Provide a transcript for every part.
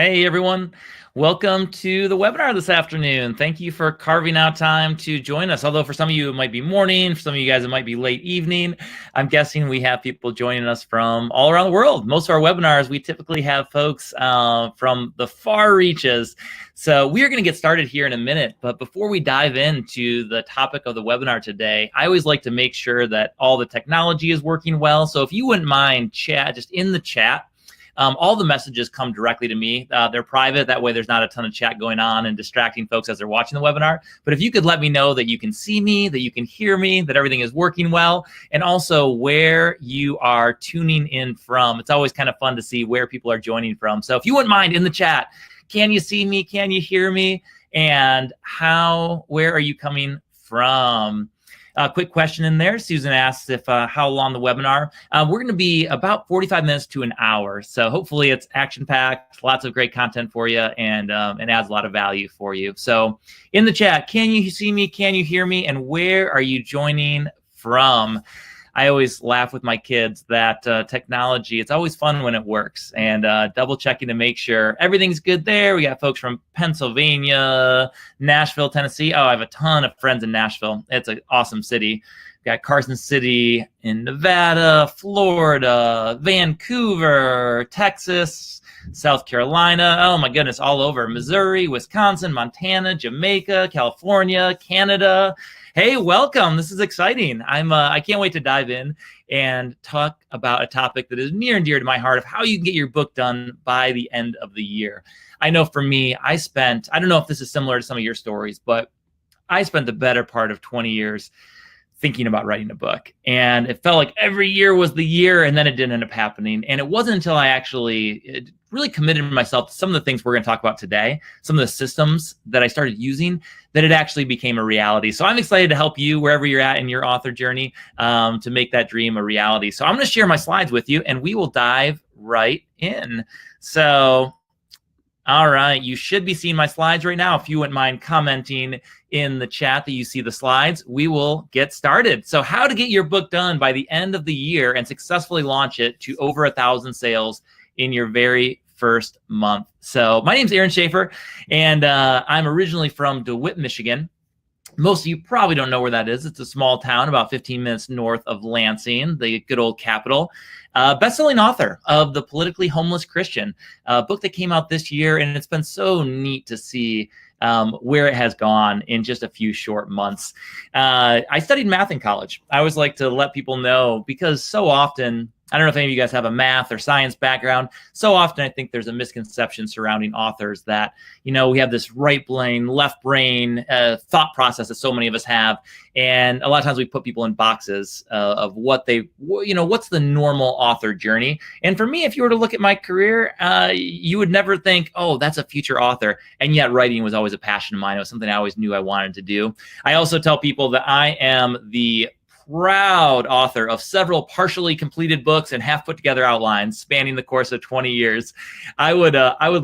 Hey everyone, welcome to the webinar this afternoon. Thank you for carving out time to join us. Although for some of you it might be morning, for some of you guys it might be late evening. I'm guessing we have people joining us from all around the world. Most of our webinars, we typically have folks from the far reaches. So we are going to get started here in a minute. But before we dive into the topic of the webinar today, I always like to make sure that all the technology is working well. So if you wouldn't mind just in the chat, all the messages come directly to me. They're private. That way there's not a ton of chat going on and distracting folks as they're watching the webinar. But if you could let me know that you can see me, that you can hear me, that everything is working well, and also where you are tuning in from. It's always kind of fun to see where people are joining from. So if you wouldn't mind in the chat, can you see me? Can you hear me? And where are you coming from? Quick question in there. Susan asks if how long the webinar. We're going to be about 45 minutes to an hour. So hopefully it's action-packed, lots of great content for you, and adds a lot of value for you. So in the chat, can you see me? Can you hear me? And where are you joining from? I always laugh with my kids that technology, it's always fun when it works, and double checking to make sure everything's good there. We got folks from Pennsylvania, Nashville, Tennessee. Oh, I have a ton of friends in Nashville. It's an awesome city. We got Carson City in Nevada, Florida, Vancouver, Texas, South Carolina. Oh my goodness, all over. Missouri, Wisconsin, Montana, Jamaica, California, Canada. Hey, welcome. This is exciting. I can't wait to dive in and talk about a topic that is near and dear to my heart of how you can get your book done by the end of the year. I know for me, I don't know if this is similar to some of your stories, but I spent the better part of 20 years thinking about writing a book. And it felt like every year was the year, and then it didn't end up happening. And it wasn't until I actually really committed myself to some of the things we're going to talk about today, some of the systems that I started using, that it actually became a reality. So I'm excited to help you wherever you're at in your author journey to make that dream a reality. So I'm going to share my slides with you, and we will dive right in. So, all right, you should be seeing my slides right now. If you wouldn't mind commenting in the chat that you see the slides, we will get started. So how to get your book done by the end of the year and successfully launch it to over 1,000 sales in your very first month. So my name's Aaron Schaefer, and I'm originally from DeWitt, Michigan. Most of you probably don't know where that is. It's a small town about 15 minutes north of Lansing, the good old capital. Best-selling author of The Politically Homeless Christian, a book that came out this year, and it's been so neat to see where it has gone in just a few short months. I studied math in college. I always like to let people know, because so often, I don't know if any of you guys have a math or science background. So often I think there's a misconception surrounding authors that, we have this right brain, left brain thought process that so many of us have. And a lot of times we put people in boxes of what's the normal author journey. And for me, if you were to look at my career, you would never think, oh, that's a future author. And yet writing was always a passion of mine. It was something I always knew I wanted to do. I also tell people that I am the proud author of several partially completed books and half put together outlines spanning the course of 20 years. I would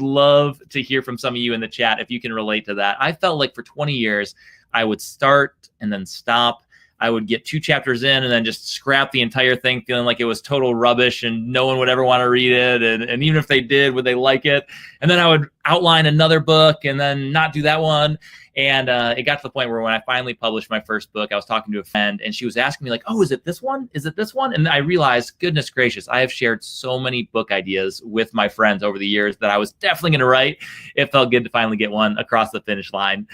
love to hear from some of you in the chat if you can relate to that. I felt like for 20 years, I would start and then stop. I would get 2 chapters in and then just scrap the entire thing, feeling like it was total rubbish and no one would ever want to read it. And even if they did, would they like it? And then I would outline another book and then not do that one. And it got to the point where when I finally published my first book, I was talking to a friend and she was asking me like, oh, is it this one? Is it this one? And I realized, goodness gracious, I have shared so many book ideas with my friends over the years that I was definitely going to write. It felt good to finally get one across the finish line.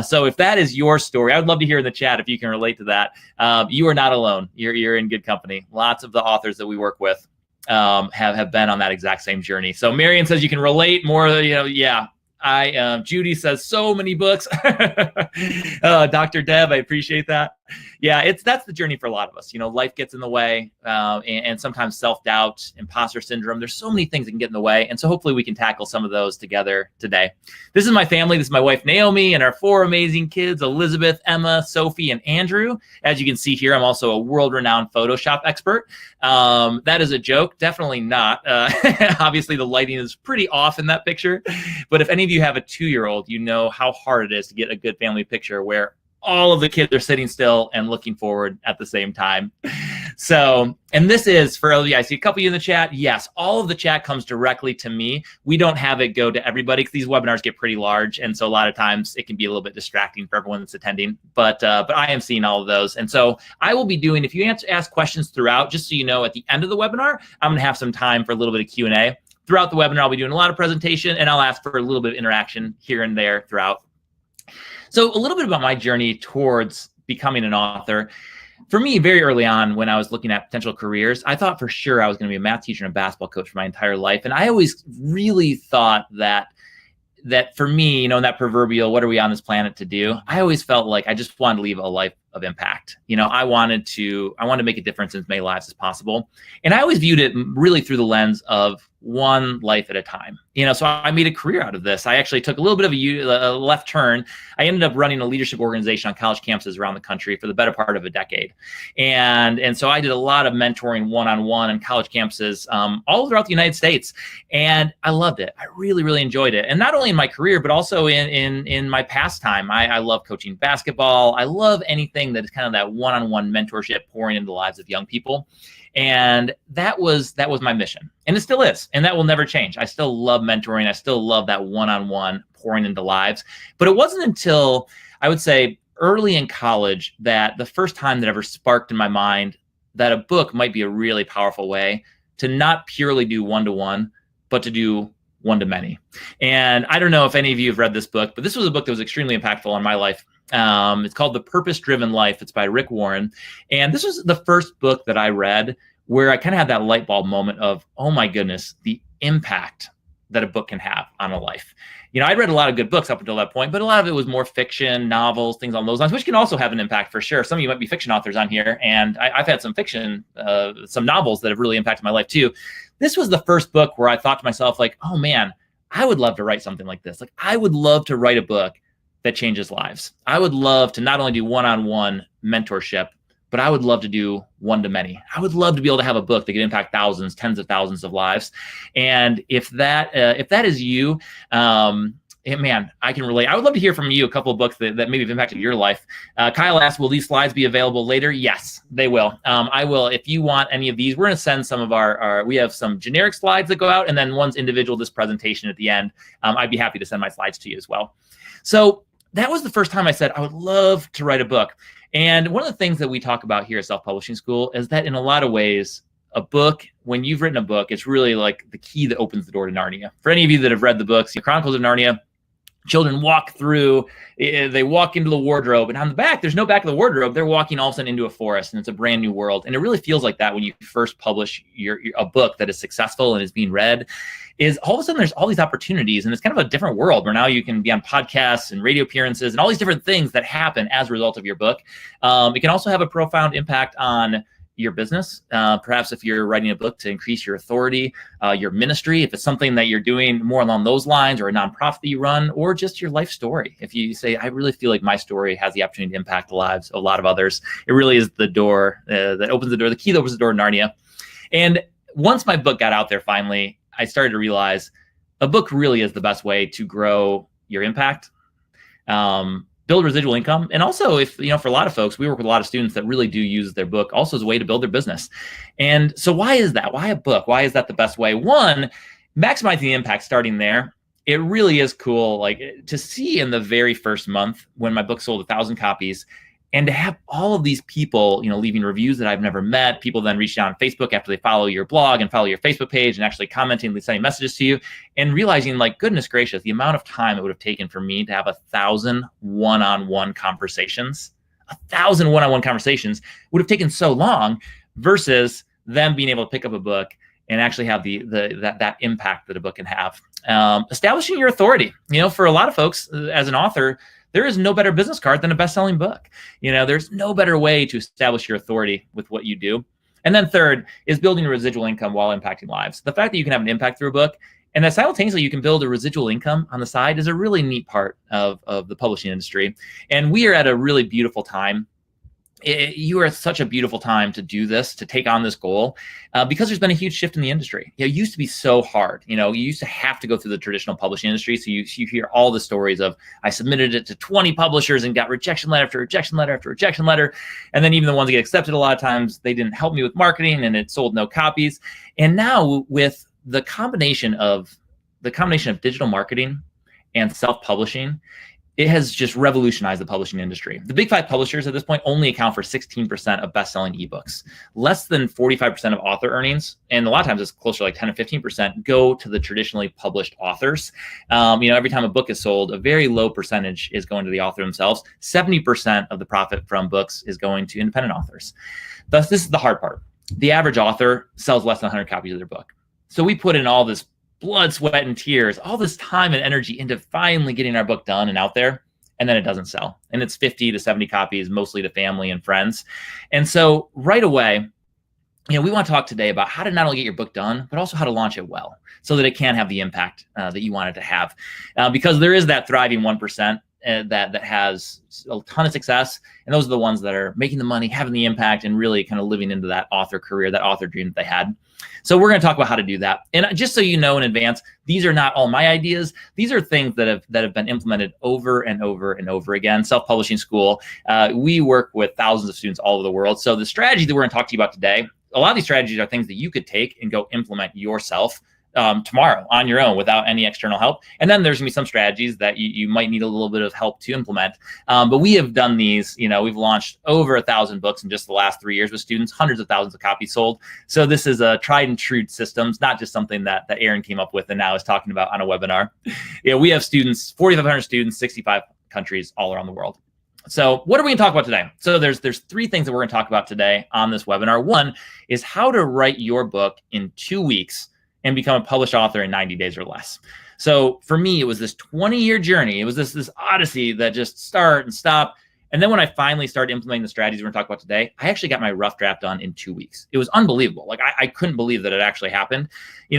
So if that is your story, I would love to hear in the chat if you can relate to that. You are not alone. You're in good company. Lots of the authors that we work with have been on that exact same journey. So Marion says you can relate more, yeah. Judy says so many books. Dr. Deb, I appreciate that. Yeah, that's the journey for a lot of us. Life gets in the way, and sometimes self-doubt, imposter syndrome. There's so many things that can get in the way. And so hopefully we can tackle some of those together today. This is my family. This is my wife, Naomi, and our 4 amazing kids, Elizabeth, Emma, Sophie, and Andrew. As you can see here, I'm also a world-renowned Photoshop expert. That is a joke. Definitely not. Obviously, the lighting is pretty off in that picture. But if any of you have a 2-year-old, you know how hard it is to get a good family picture where all of the kids are sitting still and looking forward at the same time. So, and this is for all of you, I see a couple of you in the chat. Yes, all of the chat comes directly to me. We don't have it go to everybody because these webinars get pretty large. And so a lot of times it can be a little bit distracting for everyone that's attending, but I am seeing all of those. And so I will be doing, if you ask questions throughout, just so you know, at the end of the webinar, I'm gonna have some time for a little bit of Q&A. Throughout the webinar, I'll be doing a lot of presentation and I'll ask for a little bit of interaction here and there throughout. So a little bit about my journey towards becoming an author. For me, very early on, when I was looking at potential careers, I thought for sure I was going to be a math teacher and a basketball coach for my entire life. And I always really thought that for me, that proverbial, what are we on this planet to do? I always felt like I just wanted to leave a life of impact. I wanted to make a difference in as many lives as possible. And I always viewed it really through the lens of one life at a time. So I made a career out of this. I actually took a little bit of a left turn. I ended up running a leadership organization on college campuses around the country for the better part of a decade. And so I did a lot of mentoring one-on-one on college campuses all throughout the United States. And I loved it. I really, really enjoyed it. And not only in my career, but also in my pastime. I love coaching basketball. I love anything that is kind of that one-on-one mentorship pouring into the lives of young people. And that was my mission, and it still is, and that will never change. I still love mentoring. I still love that one-on-one pouring into lives. But it wasn't until I would say early in college that the first time that ever sparked in my mind that a book might be a really powerful way to not purely do one-to-one, but to do one-to-many. And I don't know if any of you have read this book, but this was a book that was extremely impactful on my life. It's called The Purpose-Driven Life. It's by Rick Warren. And this was the first book that I read where I kind of had that light bulb moment of, oh my goodness, the impact that a book can have on a life. I'd read a lot of good books up until that point, but a lot of it was more fiction, novels, things on those lines, which can also have an impact for sure. Some of you might be fiction authors on here, and I've had some fiction, some novels that have really impacted my life too. This was the first book where I thought to myself, like, oh man, I would love to write something like this. Like, I would love to write a book that changes lives. I would love to not only do one-on-one mentorship, but I would love to do one-to-many. I would love to be able to have a book that could impact thousands, tens of thousands of lives. And if that is you, man, I can relate. I would love to hear from you a couple of books that maybe have impacted your life. Kyle asked, will these slides be available later? Yes, they will. I will. If you want any of these, we're going to send some of we have some generic slides that go out, and then one's individual, this presentation at the end. I'd be happy to send my slides to you as well. So that was the first time I said, I would love to write a book. And one of the things that we talk about here at Self-Publishing School is that in a lot of ways, a book, when you've written a book, it's really like the key that opens the door to Narnia. For any of you that have read the books, the Chronicles of Narnia, children walk through, they walk into the wardrobe, and on the back, there's no back of the wardrobe. They're walking all of a sudden into a forest, and it's a brand new world. And it really feels like that when you first publish a book that is successful and is being read, is all of a sudden there's all these opportunities, and it's kind of a different world where now you can be on podcasts and radio appearances and all these different things that happen as a result of your book. It can also have a profound impact on your business. Perhaps if you're writing a book to increase your authority, your ministry, if it's something that you're doing more along those lines, or a nonprofit that you run, or just your life story. If you say, I really feel like my story has the opportunity to impact the lives of a lot of others, it really is the door that opens the door, the key that opens the door to Narnia. And once my book got out there finally, I started to realize a book really is the best way to grow your impact, build residual income. And also, if, for a lot of folks, we work with a lot of students that really do use their book also as a way to build their business. And so why is that? Why a book? Why is that the best way? One, maximizing the impact, starting there. It really is cool, like, to see in the very first month when my book sold 1,000 copies, and to have all of these people, leaving reviews that I've never met, people then reaching out on Facebook after they follow your blog and follow your Facebook page and actually commenting, sending messages to you, and realizing, like, goodness gracious, the amount of time it would have taken for me to have 1,000 one-on-one conversations. 1,000 one-on-one conversations would have taken so long versus them being able to pick up a book and actually have that impact that a book can have. Establishing your authority. For a lot of folks, as an author, there is no better business card than a best-selling book. There's no better way to establish your authority with what you do. And then third is building a residual income while impacting lives. The fact that you can have an impact through a book and that simultaneously you can build a residual income on the side is a really neat part of the publishing industry. And we are at a really beautiful time you are at such a beautiful time to do this, to take on this goal, because there's been a huge shift in the industry. It used to be so hard. You used to have to go through the traditional publishing industry. So you hear all the stories of, I submitted it to 20 publishers and got rejection letter after rejection letter after rejection letter. And then even the ones that get accepted, a lot of times they didn't help me with marketing and it sold no copies. And now with the combination of digital marketing and self-publishing, it has just revolutionized the publishing industry. The big 5 publishers at this point only account for 16% of best-selling ebooks. Less than 45% of author earnings, and a lot of times it's closer to like 10 or 15%, go to the traditionally published authors. Every time a book is sold, a very low percentage is going to the author themselves. 70% of the profit from books is going to independent authors. Thus, this is the hard part. The average author sells less than 100 copies of their book. So we put in all this blood, sweat, and tears, all this time and energy into finally getting our book done and out there, and then it doesn't sell. And it's 50 to 70 copies, mostly to family and friends. And so right away, we want to talk today about how to not only get your book done, but also how to launch it well so that it can have the impact that you want it to have. Because there is that thriving 1% that has a ton of success. And those are the ones that are making the money, having the impact, and really kind of living into that author career, that author dream that they had. So we're going to talk about how to do that. And just so you know in advance, these are not all my ideas. These are things that have been implemented over and over and over again. Self-Publishing School, we work with thousands of students all over the world. So the strategy that we're going to talk to you about today, a lot of these strategies are things that you could take and go implement yourself tomorrow on your own without any external help. And then there's gonna be some strategies that you might need a little bit of help to implement. But we have done these, we've launched over 1,000 books in just the last 3 years with students, hundreds of thousands of copies sold. So this is a tried and true systems, not just something that Aaron came up with and now is talking about on a webinar. We have students, 4,500 students, 65 countries all around the world. So what are we gonna talk about today? So there's 3 things that we're gonna talk about today on this webinar. One is how to write your book in 2 weeks and become a published author in 90 days or less. So for me, it was this 20-year journey. It was this odyssey that just start and stop. And then when I finally started implementing the strategies we're gonna talk about today, I actually got my rough draft done in 2 weeks. It was unbelievable. Like I couldn't believe that it actually happened.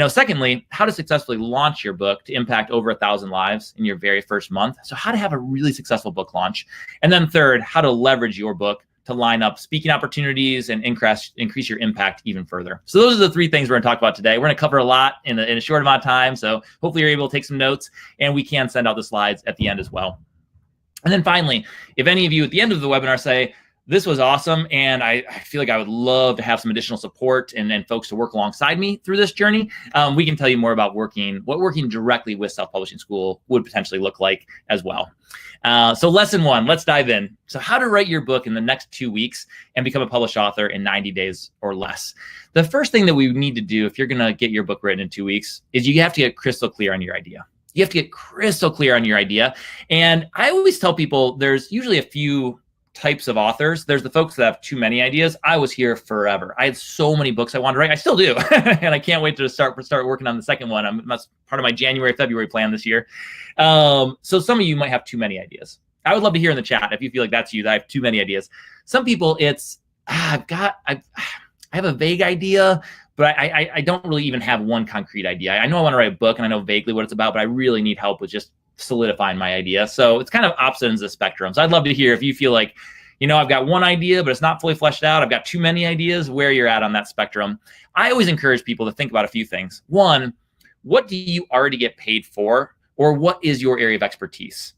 Secondly, how to successfully launch your book to impact over 1,000 lives in your very first month. So how to have a really successful book launch. And then third, how to leverage your book to line up speaking opportunities and increase your impact even further. So those are the 3 things we're going to talk about today. We're going to cover a lot in a short amount of time. So hopefully you're able to take some notes, and we can send out the slides at the end as well. And then finally, if any of you at the end of the webinar say, this was awesome, and I feel like I would love to have some additional support and folks to work alongside me through this journey, we can tell you more about what working directly with Self-Publishing School would potentially look like as well. So lesson 1, let's dive in. So how to write your book in the next 2 weeks and become a published author in 90 days or less. The first thing that we need to do if you're gonna get your book written in 2 weeks is you have to get crystal clear on your idea. You have to get crystal clear on your idea. And I always tell people there's usually a few types of authors. There's the folks that have too many ideas. I was here forever. I had so many books I wanted to write. I still do. And I can't wait to start working on the second one. That's part of my January, February plan this year. So some of you might have too many ideas. I would love to hear in the chat if you feel like that's you, that I have too many ideas. Some people it's, I have a vague idea, but I don't really even have one concrete idea. I know I want to write a book and I know vaguely what it's about, but I really need help with just solidifying my idea. So it's kind of opposite ends of the spectrum. So I'd love to hear if you feel like, I've got one idea, but it's not fully fleshed out. I've got too many ideas, where you're at on that spectrum. I always encourage people to think about a few things. One, what do you already get paid for? Or what is your area of expertise?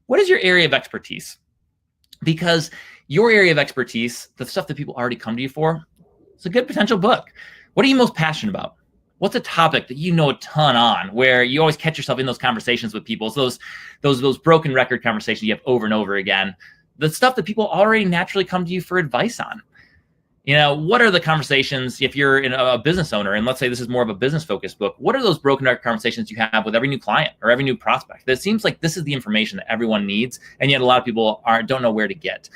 What is your area of expertise? Because your area of expertise, the stuff that people already come to you for, it's a good potential book. What are you most passionate about? What's a topic that you know a ton on, where you always catch yourself in those conversations with people? So those broken record conversations you have over and over again, the stuff that people already naturally come to you for advice on. What are the conversations if you're a business owner, and let's say this is more of a business focused book, what are those broken record conversations you have with every new client or every new prospect? It seems like this is the information that everyone needs, and yet a lot of people don't know where to get.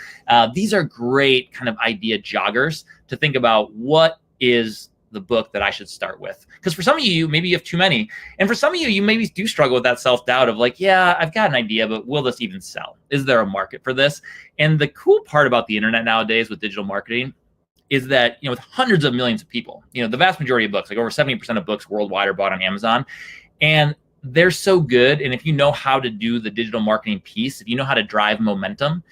These are great kind of idea joggers to think about what is the book that I should start with. Because for some of you, maybe you have too many. And for some of you, you maybe do struggle with that self-doubt of like, yeah, I've got an idea, but will this even sell? Is there a market for this? And the cool part about the internet nowadays with digital marketing is that, with hundreds of millions of people, the vast majority of books, like over 70% of books worldwide are bought on Amazon. And they're so good. And if you know how to do the digital marketing piece, if you know how to drive momentum,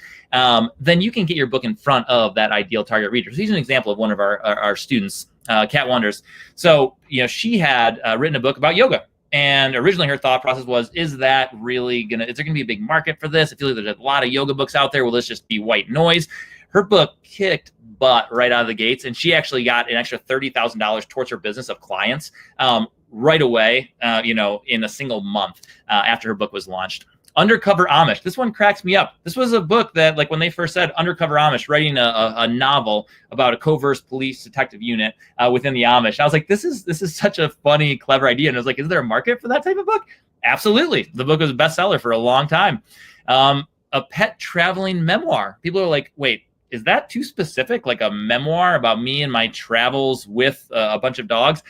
then you can get your book in front of that ideal target reader. So here's an example of one of our students, Kat Wonders. So, she had written a book about yoga. And originally her thought process was, is there gonna be a big market for this? I feel like there's a lot of yoga books out there. Will this just be white noise? Her book kicked butt right out of the gates. And she actually got an extra $30,000 towards her business of clients right away, in a single month after her book was launched. Undercover Amish. This one cracks me up. This was a book that, like, when they first said Undercover Amish, writing a novel about a covert police detective unit within the Amish, I was like, this is such a funny, clever idea. And I was like, is there a market for that type of book? Absolutely. The book was a bestseller for a long time. A pet traveling memoir. People are like, wait, is that too specific? Like a memoir about me and my travels with a bunch of dogs?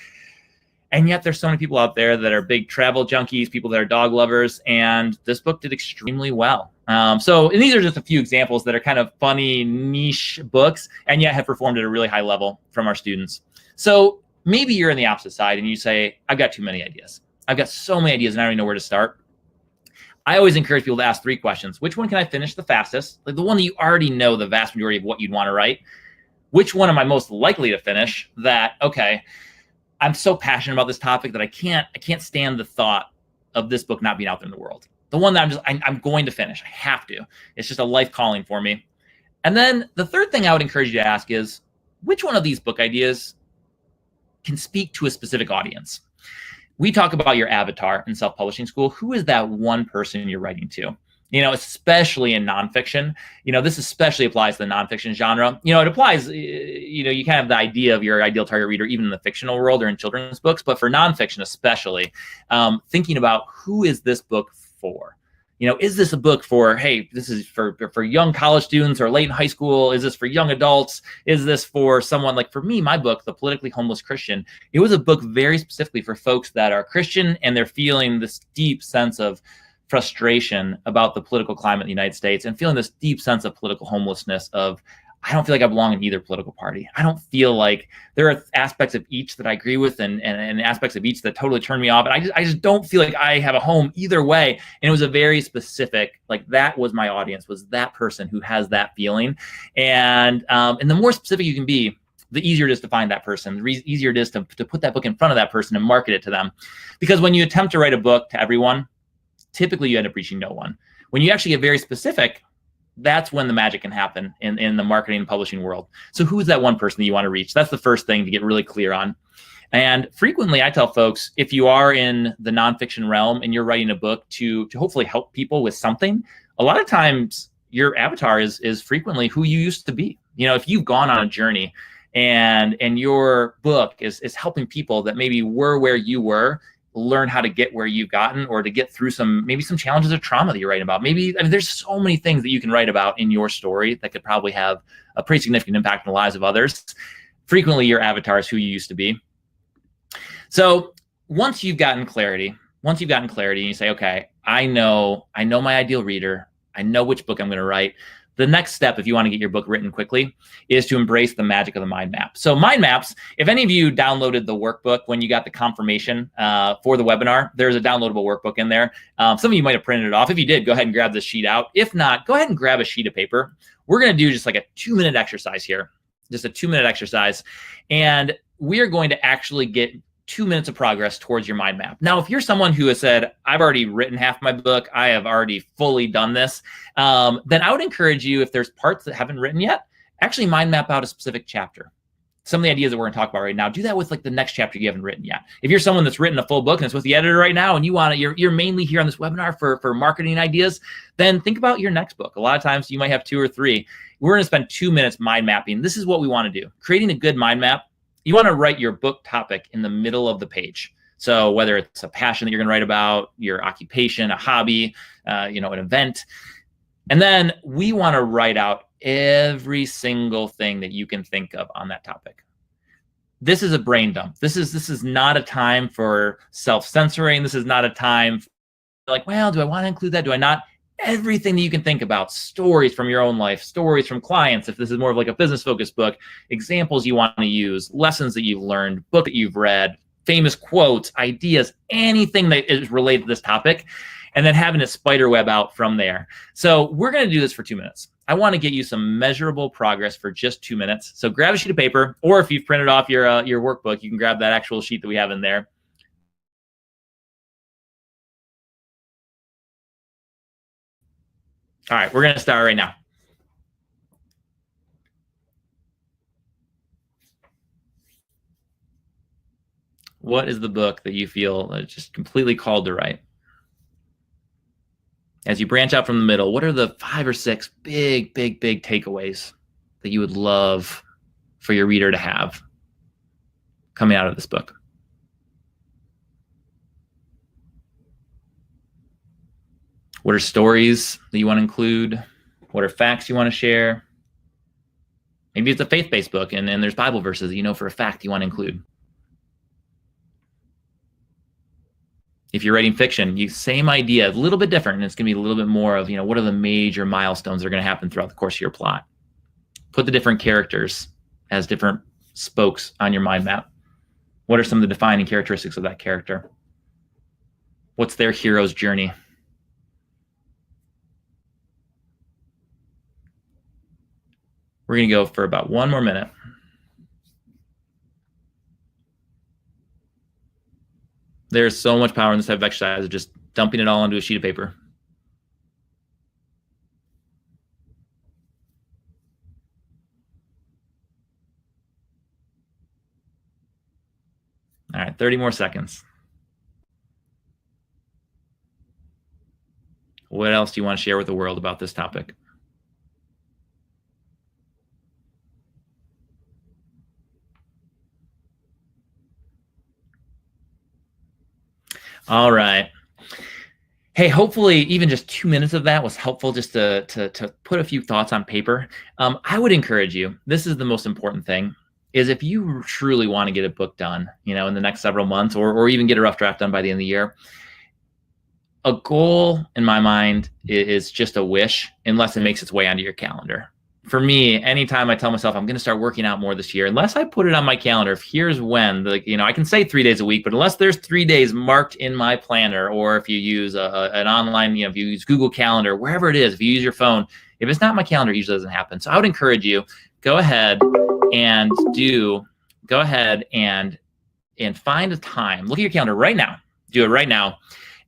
And yet there's so many people out there that are big travel junkies, people that are dog lovers, and this book did extremely well. And these are just a few examples that are kind of funny, niche books, and yet have performed at a really high level from our students. So maybe you're in the opposite side and you say, I've got too many ideas. I've got so many ideas and I don't even know where to start. I always encourage people to ask 3 questions. Which one can I finish the fastest? Like the one that you already know the vast majority of what you'd want to write. Which one am I most likely to finish? I'm so passionate about this topic that I can't stand the thought of this book not being out there in the world. The one that I'm going to finish. I have to. It's just a life calling for me. And then the third thing I would encourage you to ask is, which one of these book ideas can speak to a specific audience? We talk about your avatar in self-publishing school. Who is that one person you're writing to? Especially in nonfiction, this especially applies to the nonfiction genre. It applies, you kind of have the idea of your ideal target reader, even in the fictional world or in children's books, but for nonfiction, especially, thinking about who is this book for? Is this a book for, hey, this is for young college students or late in high school? Is this for young adults? Is this for someone like, for me, my book, The Politically Homeless Christian, it was a book very specifically for folks that are Christian and they're feeling this deep sense of frustration about the political climate in the United States and feeling this deep sense of political homelessness of, I don't feel like I belong in either political party. I don't feel like there are aspects of each that I agree with and aspects of each that totally turn me off. And I just don't feel like I have a home either way. And it was a very specific, like that was my audience, was that person who has that feeling. And the more specific you can be, the easier it is to find that person, the easier it is to put that book in front of that person and market it to them. Because when you attempt to write a book to everyone, typically you end up reaching no one. When you actually get very specific, that's when the magic can happen in the marketing and publishing world. So who is that one person that you want to reach? That's the first thing to get really clear on. And frequently I tell folks, if you are in the nonfiction realm and you're writing a book to hopefully help people with something, a lot of times your avatar is frequently who you used to be. If you've gone on a journey and your book is helping people that maybe were where you were, learn how to get where you've gotten or to get through some challenges or trauma that you're writing about. There's so many things that you can write about in your story that could probably have a pretty significant impact on the lives of others. Frequently your avatar is who you used to be. So once you've gotten clarity and you say, okay, I know my ideal reader, I know which book I'm going to write. The next step, if you want to get your book written quickly, is to embrace the magic of the mind map. So mind maps, if any of you downloaded the workbook when you got the confirmation for the webinar, there's a downloadable workbook in there. Some of you might have printed it off. If you did, go ahead and grab this sheet out. If not, go ahead and grab a sheet of paper. We're going to do just like a 2-minute exercise here, just a 2-minute exercise. And we are going to actually get 2 minutes of progress towards your mind map. Now, if you're someone who has said, I've already written half my book, I have already fully done this, then I would encourage you, if there's parts that haven't written yet, actually mind map out a specific chapter. Some of the ideas that we're going to talk about right now, do that with like the next chapter you haven't written yet. If you're someone that's written a full book and it's with the editor right now and you're mainly here on this webinar for marketing ideas, then think about your next book. A lot of times you might have 2 or 3. We're going to spend 2 minutes mind mapping. This is what we want to do. Creating a good mind map. You want to write your book topic in the middle of the page. So whether it's a passion that you're going to write about, your occupation, a hobby, an event, and then we want to write out every single thing that you can think of on that topic. This is a brain dump. This is not a time for self-censoring. This is not a time for like, well, do I want to include that? Do I not? Everything that you can think about, stories from your own life, stories from clients, if this is more of like a business focused book, examples you want to use, lessons that you've learned, book that you've read, famous quotes, ideas, anything that is related to this topic, and then having a spider web out from there. So we're going to do this for 2 minutes. I want to get you some measurable progress for just 2 minutes. So grab a sheet of paper, or if you've printed off your workbook, you can grab that actual sheet that we have in there. All right, we're going to start right now. What is the book that you feel just completely called to write? As you branch out from the middle, what are the 5 or 6 big takeaways that you would love for your reader to have coming out of this book? What are stories that you want to include? What are facts you want to share? Maybe it's a faith-based book and there's Bible verses that you know for a fact you want to include. If you're writing fiction, same idea, a little bit different, and it's going to be a little bit more of, what are the major milestones that are going to happen throughout the course of your plot? Put the different characters as different spokes on your mind map. What are some of the defining characteristics of that character? What's their hero's journey? We're going to go for about 1 more minute. There's so much power in this type of exercise of just dumping it all onto a sheet of paper. All right, 30 more seconds. What else do you want to share with the world about this topic? All right. Hey, hopefully even just 2 minutes of that was helpful just to put a few thoughts on paper. I would encourage you, this is the most important thing, is if you truly want to get a book done, in the next several months, or even get a rough draft done by the end of the year, a goal in my mind is just a wish, unless it makes its way onto your calendar. For me, anytime I tell myself I'm going to start working out more this year, unless I put it on my calendar, if here's when, I can say 3 days a week, but unless there's 3 days marked in my planner, or if you use an online, if you use Google Calendar, wherever it is, if you use your phone, if it's not in my calendar, it usually doesn't happen. So I would encourage you, go ahead and find a time. Look at your calendar right now. Do it right now,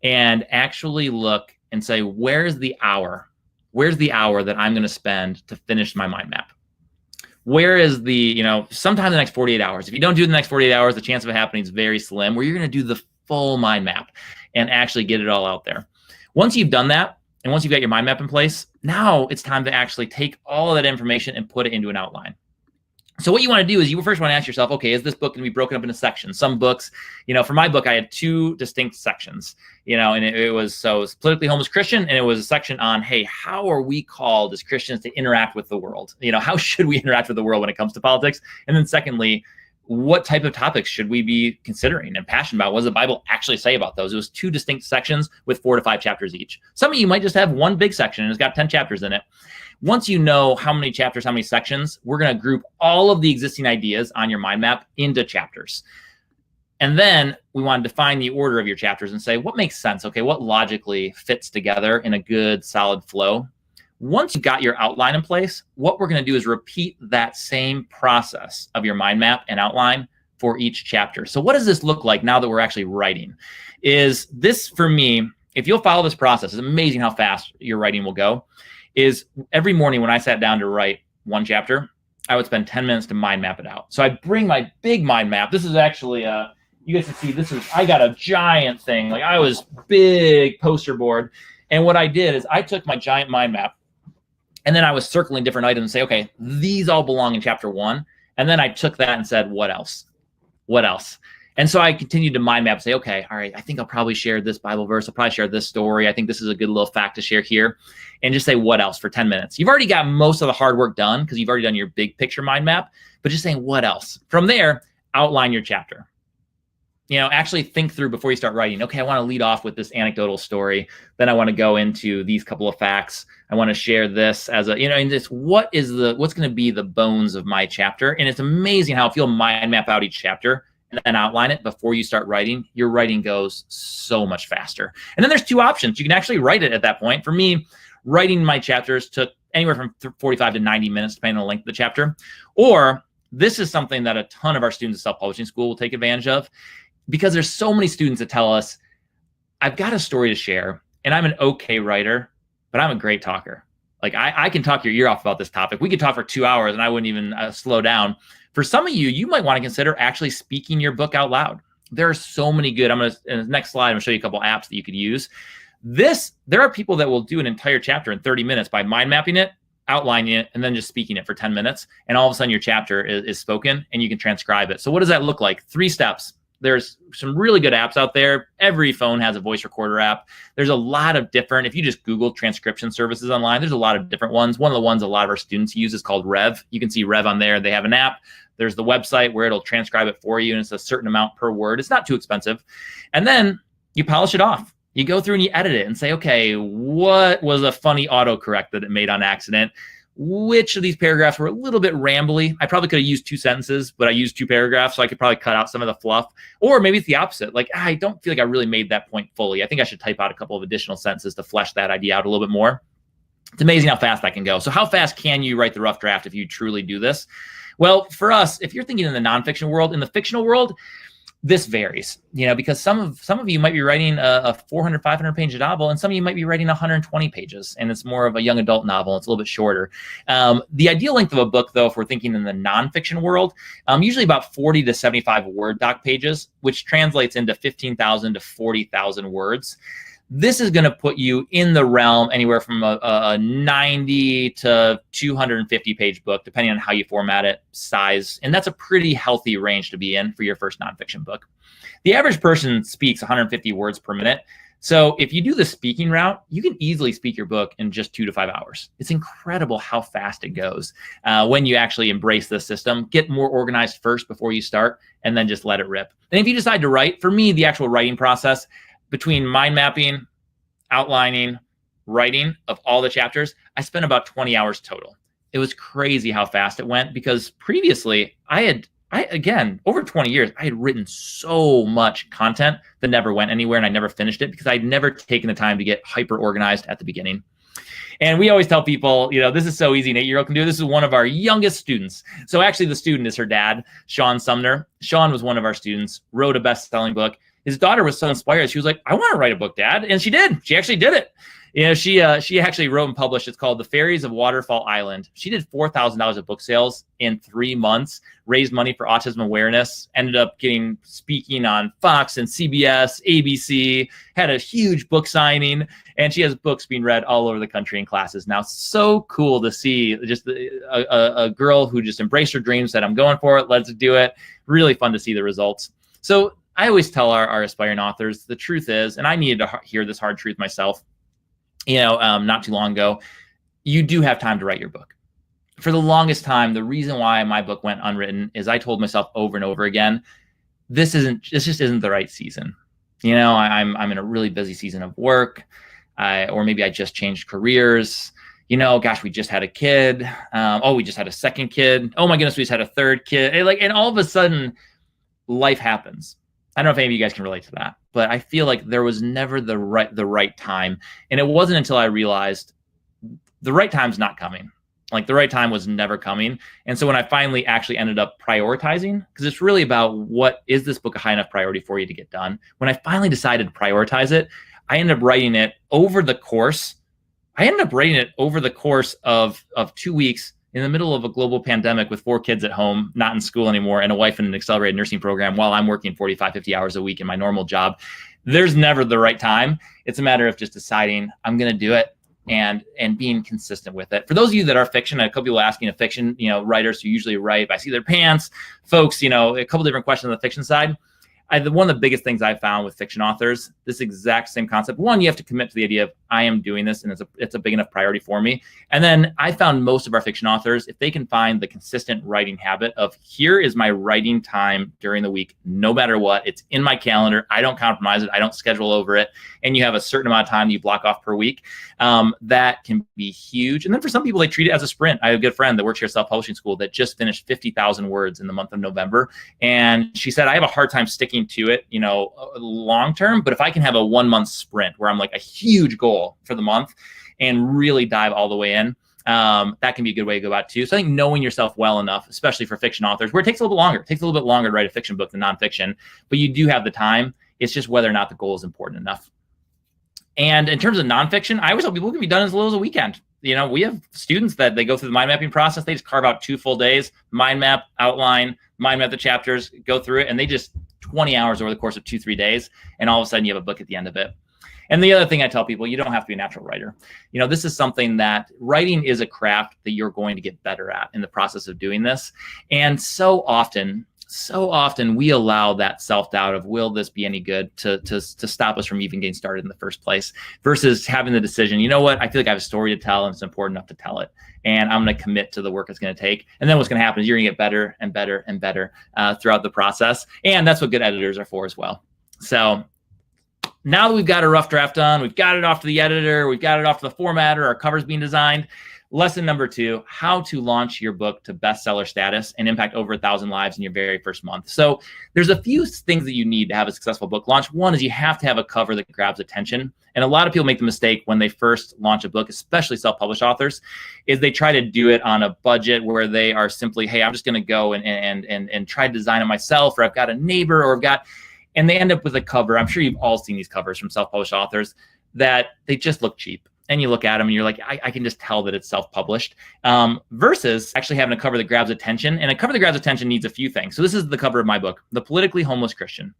and actually look and say, where's the hour? Where's the hour that I'm going to spend to finish my mind map? Where is the, sometime in the next 48 hours. If you don't do it in the next 48 hours, the chance of it happening is very slim, where you're going to do the full mind map and actually get it all out there. Once you've done that, and once you've got your mind map in place, now it's time to actually take all of that information and put it into an outline. So what you want to do is you first want to ask yourself, okay, is this book going to be broken up into sections? Some books, for my book, I had 2 distinct sections, and it was politically homeless Christian, and it was a section on, hey, how are we called as Christians to interact with the world? How should we interact with the world when it comes to politics? And then secondly, what type of topics should we be considering and passionate about? What does the Bible actually say about those? It was 2 distinct sections with 4 to 5 chapters each. Some of you might just have one big section and it's got 10 chapters in it. Once you know how many chapters, how many sections, we're going to group all of the existing ideas on your mind map into chapters. And then we want to define the order of your chapters and say, what makes sense? Okay, what logically fits together in a good, solid flow? Once you got your outline in place, what we're going to do is repeat that same process of your mind map and outline for each chapter. So what does this look like now that we're actually writing? Is this, for me, if you'll follow this process, it's amazing how fast your writing will go. Is every morning when I sat down to write one chapter, I would spend 10 minutes to mind map it out. So I bring my big mind map. This is actually, you guys can see, I got a giant thing. I was big poster board. And what I did is I took my giant mind map, and then I was circling different items and say, okay, these all belong in chapter 1. And then I took that and said, what else? What else? And so I continued to mind map and say, okay, all right, I think I'll probably share this Bible verse. I'll probably share this story. I think this is a good little fact to share here. And just say what else for 10 minutes. You've already got most of the hard work done because you've already done your big picture mind map, but just saying what else. From there, outline your chapter. Actually think through before you start writing. Okay, I want to lead off with this anecdotal story. Then I want to go into these couple of facts. I want to share this as and this, what's going to be the bones of my chapter? And it's amazing how if you'll mind map out each chapter, and then outline it before you start writing, your writing goes so much faster. And then there's two options. You can actually write it at that point. For me, writing my chapters took anywhere from 45 to 90 minutes, depending on the length of the chapter. Or this is something that a ton of our students at Self-Publishing School will take advantage of, because there's so many students that tell us, I've got a story to share and I'm an okay writer, but I'm a great talker. Like I can talk your ear off about this topic. We could talk for 2 hours and I wouldn't even slow down. For some of you, you might want to consider actually speaking your book out loud. There are so many good, in the next slide, I'm gonna show you a couple apps that you could use. There are people that will do an entire chapter in 30 minutes by mind mapping it, outlining it, and then just speaking it for 10 minutes. And all of a sudden your chapter is spoken and you can transcribe it. So what does that look like? 3 steps. There's some really good apps out there. Every phone has a voice recorder app. There's a lot of different, if you just Google transcription services online, there's a lot of different ones. One of the ones a lot of our students use is called Rev. You can see Rev on there. They have an app. There's the website where it'll transcribe it for you, and it's a certain amount per word. It's not too expensive. And then you polish it off. You go through and you edit it and say, okay, what was a funny autocorrect that it made on accident? Which of these paragraphs were a little bit rambly? I probably could have used 2 sentences, but I used 2 paragraphs, so I could probably cut out some of the fluff. Or maybe it's the opposite. Like, I don't feel like I really made that point fully. I think I should type out a couple of additional sentences to flesh that idea out a little bit more. It's amazing how fast that can go. So how fast can you write the rough draft if you truly do this? Well, for us, if you're thinking in the nonfiction world, in the fictional world, this varies, because some of you might be writing a 400, 500 page novel, and some of you might be writing 120 pages, and it's more of a young adult novel. It's a little bit shorter. The ideal length of a book, though, if we're thinking in the nonfiction world, usually about 40 to 75 Word doc pages, which translates into 15,000 to 40,000 words. This is going to put you in the realm anywhere from a 90 to 250 page book, depending on how you format it, size. And that's a pretty healthy range to be in for your first nonfiction book. The average person speaks 150 words per minute. So if you do the speaking route, you can easily speak your book in just 2 to 5 hours. It's incredible how fast it goes when you actually embrace this system. Get more organized first before you start, and then just let it rip. And if you decide to write, for me, the actual writing process, between mind mapping, outlining, writing of all the chapters, I spent about 20 hours total. It was crazy how fast it went, because previously again, over 20 years, I had written so much content that never went anywhere, and I never finished it because I'd never taken the time to get hyper organized at the beginning. And we always tell people, this is so easy, an 8-year-old can do it. This is one of our youngest students. So actually the student is her dad, Sean Sumner. Sean was one of our students, wrote a best-selling book. His daughter was so inspired. She was like, I want to write a book, Dad. And she did. She actually did it. She actually wrote and published. It's called The Fairies of Waterfall Island. She did $4,000 of book sales in 3 months, raised money for autism awareness, ended up speaking on Fox and CBS, ABC, had a huge book signing, and she has books being read all over the country in classes now. So cool to see just a girl who just embraced her dreams, said, I'm going for it, let's do it. Really fun to see the results. So I always tell our aspiring authors, the truth is, and I needed to hear this hard truth myself, not too long ago, you do have time to write your book. For the longest time, the reason why my book went unwritten is I told myself over and over again, this just isn't the right season. I'm in a really busy season of work, or maybe I just changed careers. Gosh, we just had a kid. We just had a second kid. Oh my goodness, we just had a third kid. And all of a sudden, life happens. I don't know if any of you guys can relate to that, but I feel like there was never the right time. And it wasn't until I realized the right time's not coming. Like the right time was never coming. And so when I finally actually ended up prioritizing, because it's really about what is this book a high enough priority for you to get done? When I finally decided to prioritize it, I ended up writing it over the course. Of 2 weeks in the middle of a global pandemic with 4 kids at home, not in school anymore, and a wife in an accelerated nursing program while I'm working 45, 50 hours a week in my normal job. There's never the right time. It's a matter of just deciding I'm going to do it and being consistent with it. For those of you that are fiction, a couple people asking of fiction, writers who usually write by seat of their pants, folks, a couple different questions on the fiction side. one of the biggest things I found with fiction authors, this exact same concept. One, you have to commit to the idea of I am doing this and it's a big enough priority for me. And then I found most of our fiction authors, if they can find the consistent writing habit of here is my writing time during the week, no matter what, it's in my calendar. I don't compromise it. I don't schedule over it. And you have a certain amount of time that you block off per week. That can be huge. And then for some people, they treat it as a sprint. I have a good friend that works here at Self-Publishing School that just finished 50,000 words in the month of November. And she said, I have a hard time sticking to it, long term. But if I can have a 1 month sprint where I'm like a huge goal for the month and really dive all the way in, that can be a good way to go about it too. So I think knowing yourself well enough, especially for fiction authors, where it takes a little bit longer. It takes a little bit longer to write a fiction book than nonfiction, but you do have the time. It's just whether or not the goal is important enough. And in terms of nonfiction, I always tell people it can be done as little as a weekend. We have students that they go through the mind mapping process. They just carve out 2 full days, mind map, outline, mind map the chapters, go through it, and they just 20 hours over the course of 2-3 days, and all of a sudden you have a book at the end of it. And the other thing I tell people, you don't have to be a natural writer. This is something that writing is a craft that you're going to get better at in the process of doing this. And so often we allow that self-doubt of, will this be any good, to stop us from even getting started in the first place, versus having the decision, you know what, I feel like I have a story to tell and it's important enough to tell it. And I'm going to commit to the work it's going to take. And then what's going to happen is you're going to get better and better and better throughout the process. And that's what good editors are for as well. So now that we've got a rough draft done, we've got it off to the editor, we've got it off to the formatter, our cover's being designed. Lesson number 2, how to launch your book to bestseller status and impact over 1,000 lives in your very first month. So there's a few things that you need to have a successful book launch. One is you have to have a cover that grabs attention. And a lot of people make the mistake when they first launch a book, especially self-published authors, is they try to do it on a budget where they are simply, hey, I'm just going to go and try to design it myself, or I've got a neighbor, or and they end up with a cover. I'm sure you've all seen these covers from self-published authors that they just look cheap. And you look at them and you're like, I can just tell that it's self-published, versus actually having a cover that grabs attention. And a cover that grabs attention needs a few things. So this is the cover of my book, The Politically Homeless Christian.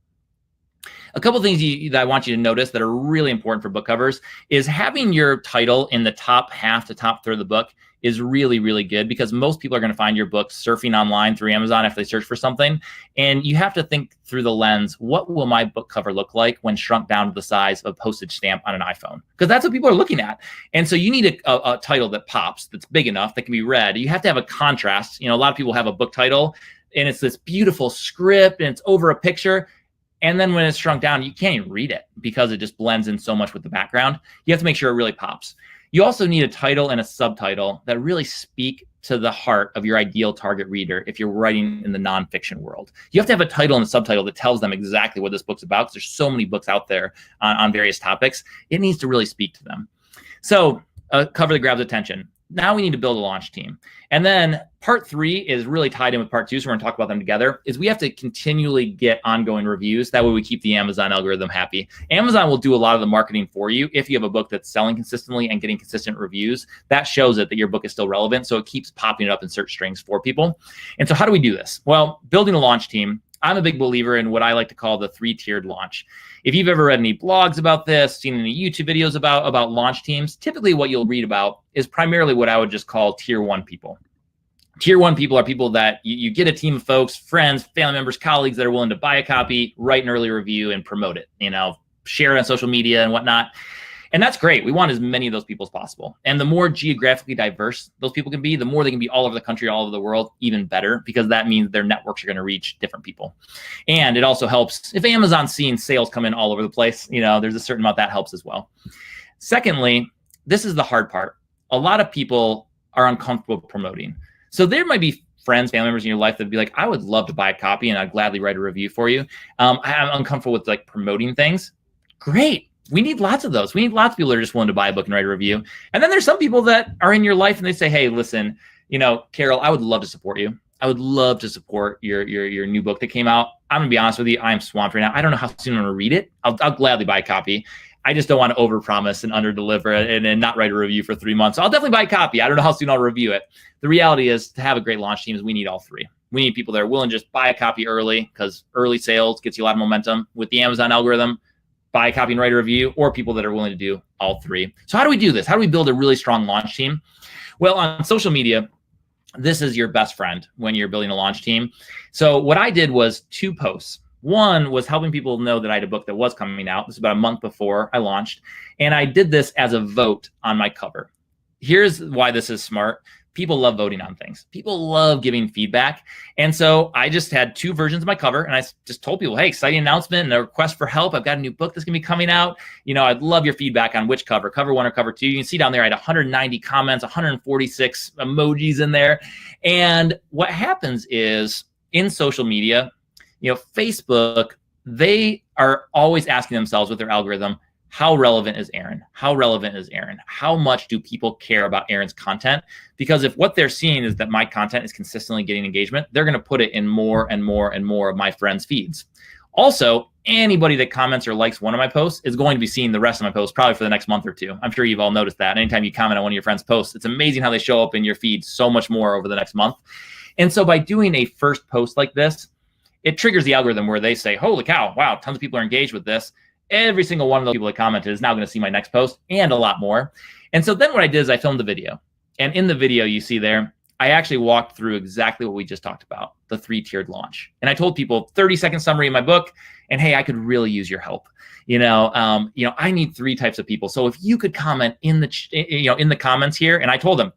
A couple of things that I want you to notice that are really important for book covers is having your title in the top half to top third of the book is really, really good, because most people are going to find your book surfing online through Amazon after they search for something. And you have to think through the lens, what will my book cover look like when shrunk down to the size of a postage stamp on an iPhone? Because that's what people are looking at. And so you need a title that pops, that's big enough, that can be read. You have to have a contrast. A lot of people have a book title and it's this beautiful script and it's over a picture. And then when it's shrunk down, you can't even read it because it just blends in so much with the background. You have to make sure it really pops. You also need a title and a subtitle that really speak to the heart of your ideal target reader if you're writing in the nonfiction world. You have to have a title and a subtitle that tells them exactly what this book's about, because there's so many books out there on various topics. It needs to really speak to them. So a cover that grabs attention. Now we need to build a launch team. And then part 3 is really tied in with part 2, so we're going to talk about them together, is we have to continually get ongoing reviews. That way we keep the Amazon algorithm happy. Amazon will do a lot of the marketing for you. If you have a book that's selling consistently and getting consistent reviews, that shows it that your book is still relevant, so it keeps popping it up in search strings for people. And so how do we do this? Well, building a launch team. I'm a big believer in what I like to call the 3-tiered launch. If you've ever read any blogs about this, seen any YouTube videos about launch teams, typically what you'll read about is primarily what I would just call tier 1 people. Tier 1 people are people that you get a team of folks, friends, family members, colleagues that are willing to buy a copy, write an early review, and promote it, share it on social media and whatnot. And that's great. We want as many of those people as possible. And the more geographically diverse those people can be, the more they can be all over the country, all over the world, even better, because that means their networks are going to reach different people. And it also helps if Amazon's seeing sales come in all over the place, there's a certain amount that helps as well. Secondly, this is the hard part. A lot of people are uncomfortable promoting. So there might be friends, family members in your life that'd be like, I would love to buy a copy and I'd gladly write a review for you. I'm uncomfortable with promoting things. Great. We need lots of those. We need lots of people that are just willing to buy a book and write a review. And then there's some people that are in your life and they say, hey, listen, Carol, I would love to support you. I would love to support your new book that came out. I'm going to be honest with you. I'm swamped right now. I don't know how soon I'm going to read it. I'll gladly buy a copy. I just don't want to overpromise and underdeliver and not write a review for 3 months. So I'll definitely buy a copy. I don't know how soon I'll review it. The reality is, to have a great launch team is we need all 3. We need people that are willing to just buy a copy early, because early sales gets you a lot of momentum with the Amazon algorithm. Buy a copy and write a review, or people that are willing to do all 3. So how do we do this? How do we build a really strong launch team? Well, on social media, this is your best friend when you're building a launch team. So what I did was 2 posts. One was helping people know that I had a book that was coming out. This is about a month before I launched. And I did this as a vote on my cover. Here's why this is smart. People love voting on things. People love giving feedback. And so I just had 2 versions of my cover, and I just told people, hey, exciting announcement and a request for help. I've got a new book that's gonna be coming out. I'd love your feedback on which cover 1 or cover 2. You can see down there, I had 190 comments, 146 emojis in there. And what happens is in social media, Facebook, they are always asking themselves with their algorithm, how relevant is Aaron? How relevant is Aaron? How much do people care about Aaron's content? Because if what they're seeing is that my content is consistently getting engagement, they're going to put it in more and more and more of my friends' feeds. Also, anybody that comments or likes one of my posts is going to be seeing the rest of my posts probably for the next month or 2. I'm sure you've all noticed that. Anytime you comment on one of your friends' posts, it's amazing how they show up in your feed so much more over the next month. And so by doing a first post like this, it triggers the algorithm where they say, holy cow, wow, tons of people are engaged with this. Every single one of those people that commented is now going to see my next post and a lot more. And so then what I did is I filmed the video. And in the video you see there, I actually walked through exactly what we just talked about, the 3-tiered launch. And I told people 30-second summary in my book, and hey, I could really use your help. I need 3 types of people. So if you could comment in the comments here, and I told them,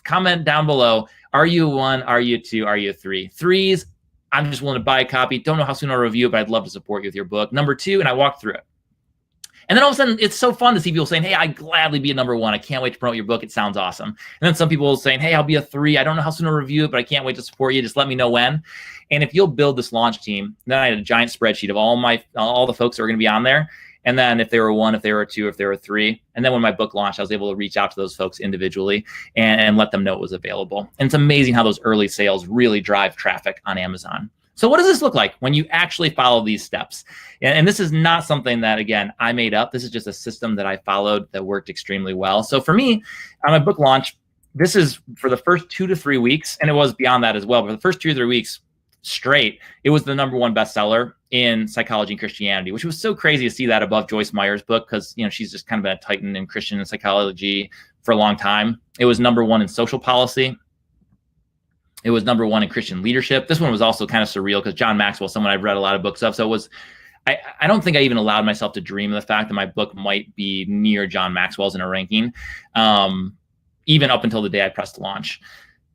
comment down below, are you 1, are you 2, are you 3? 3s, I'm just willing to buy a copy. Don't know how soon I'll review it, but I'd love to support you with your book. Number 2, and I walked through it. And then all of a sudden, it's so fun to see people saying, hey, I'd gladly be a number 1. I can't wait to promote your book. It sounds awesome. And then some people saying, hey, I'll be a 3. I don't know how soon I'll review it, but I can't wait to support you. Just let me know when. And if you'll build this launch team, then I had a giant spreadsheet of all the folks that are going to be on there. And then if they were 1, if they were 2, if they were 3. And then when my book launched, I was able to reach out to those folks individually and let them know it was available. And it's amazing how those early sales really drive traffic on Amazon. So what does this look like when you actually follow these steps? And this is not something that, again, I made up. This is just a system that I followed that worked extremely well. So for me, on my book launch, this is for the first 2 to 3 weeks, and it was beyond that as well. But for the first 2 or 3 weeks straight, it was the #1 bestseller in psychology and Christianity, which was so crazy to see that above Joyce Meyer's book because she's just kind of been a titan in Christian and psychology for a long time. It was #1 in social policy. It was #1 in Christian leadership. This one was also kind of surreal because John Maxwell, someone I've read a lot of books of. So it was, I don't think I even allowed myself to dream of the fact that my book might be near John Maxwell's in a ranking, even up until the day I pressed launch.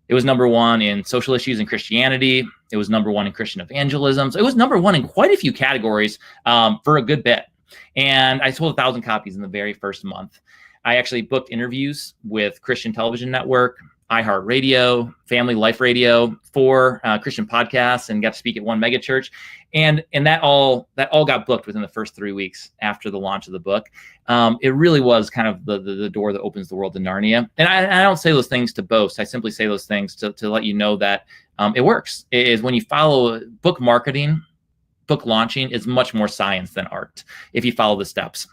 It was #1 in social issues and Christianity. It was #1 in Christian evangelism. So it was #1 in quite a few categories for a good bit. And I sold 1,000 copies in the very first month. I actually booked interviews with Christian Television Network, iHeartRadio, Family Life Radio, 4 Christian podcasts, and got to speak at 1 mega church. And that all got booked within the first 3 weeks after the launch of the book. It really was kind of the door that opens the world to Narnia. And I don't say those things to boast. I simply say those things to let you know that it works. It is when you follow book marketing, book launching is much more science than art if you follow the steps.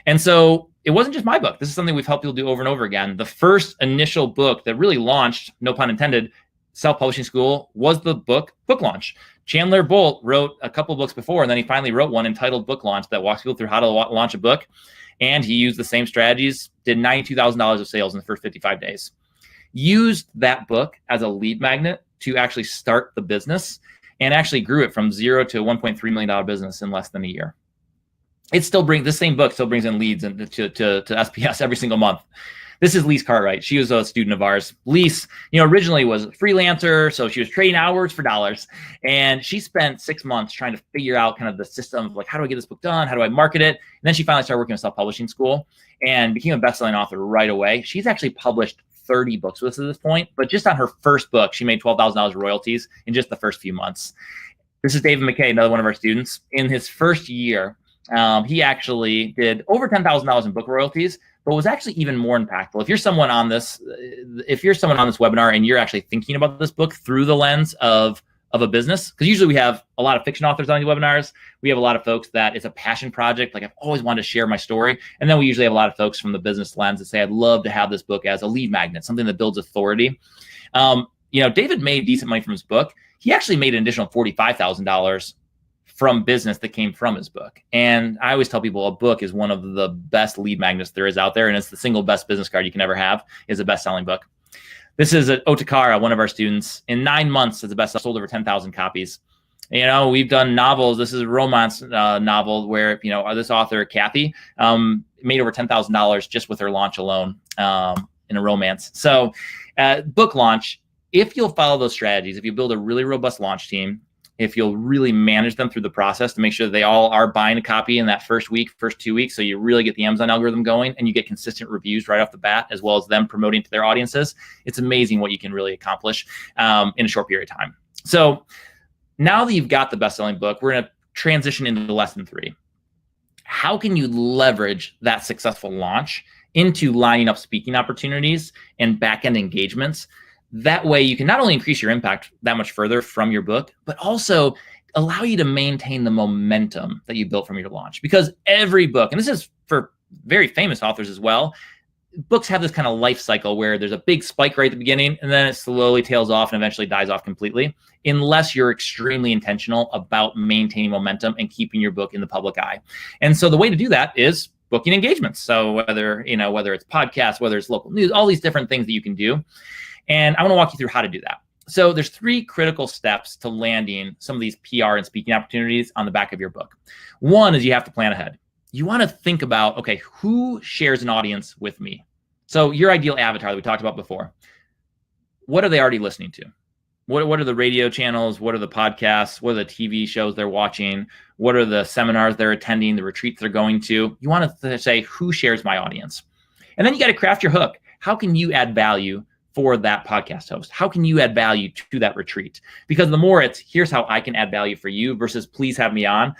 And so it wasn't just my book. This is something we've helped people do over and over again. The first initial book that really launched, no pun intended, self-publishing school was the book launch. Chandler Bolt wrote a couple books before, and then he finally wrote one entitled Book Launch that walks people through how to launch a book. And he used the same strategies, did $92,000 of sales in the first 55 days. Used that book as a lead magnet to actually start the business and actually grew it from 0 to a $1.3 million business in less than a year. This same book still brings in leads to SPS every single month. This is Lise Cartwright. She was a student of ours. Lise, originally was a freelancer, so she was trading hours for dollars. And she spent 6 months trying to figure out kind of the system of like, how do I get this book done? How do I market it? And then she finally started working at self-publishing school and became a best-selling author right away. She's actually published 30 books with us at this point, but just on her first book, she made $12,000 royalties in just the first few months. This is David McKay, another one of our students. In his first year, he actually did over $10,000 in book royalties, but was actually even more impactful. If you're someone on this webinar and you're actually thinking about this book through the lens of a business, because usually we have a lot of fiction authors on the webinars. We have a lot of folks that it's a passion project. Like I've always wanted to share my story. And then we usually have a lot of folks from the business lens that say, I'd love to have this book as a lead magnet, something that builds authority. David made decent money from his book. He actually made an additional $45,000 from business that came from his book. And I always tell people a book is one of the best lead magnets there is out there. And it's the single best business card you can ever have is a best-selling book. This is Otakara, one of our students. In 9 months, it's the best. Sold over 10,000 copies. We've done novels. This is a romance novel where, this author, Kathy, made over $10,000 just with her launch alone in a romance. So book launch, if you'll follow those strategies, if you build a really robust launch team, if you'll really manage them through the process to make sure that they all are buying a copy in that first week, first 2 weeks, so you really get the Amazon algorithm going and you get consistent reviews right off the bat, as well as them promoting to their audiences, it's amazing what you can really accomplish in a short period of time. So now that you've got the best-selling book, we're going to transition into lesson 3. How can you leverage that successful launch into lining up speaking opportunities and back-end engagements? That way you can not only increase your impact that much further from your book, but also allow you to maintain the momentum that you built from your launch. Because every book, and this is for very famous authors as well, books have this kind of life cycle where there's a big spike right at the beginning and then it slowly tails off and eventually dies off completely, unless you're extremely intentional about maintaining momentum and keeping your book in the public eye. And so the way to do that is booking engagements. So whether it's podcasts, whether it's local news, all these different things that you can do. And I want to walk you through how to do that. So there's 3 critical steps to landing some of these PR and speaking opportunities on the back of your book. One is you have to plan ahead. You want to think about, okay, who shares an audience with me? So your ideal avatar that we talked about before, what are they already listening to? What are the radio channels? What are the podcasts? What are the TV shows they're watching? What are the seminars they're attending, the retreats they're going to? You want to say, who shares my audience? And then you got to craft your hook. How can you add value for that podcast host? How can you add value to that retreat? Because the more it's, here's how I can add value for you versus please have me on,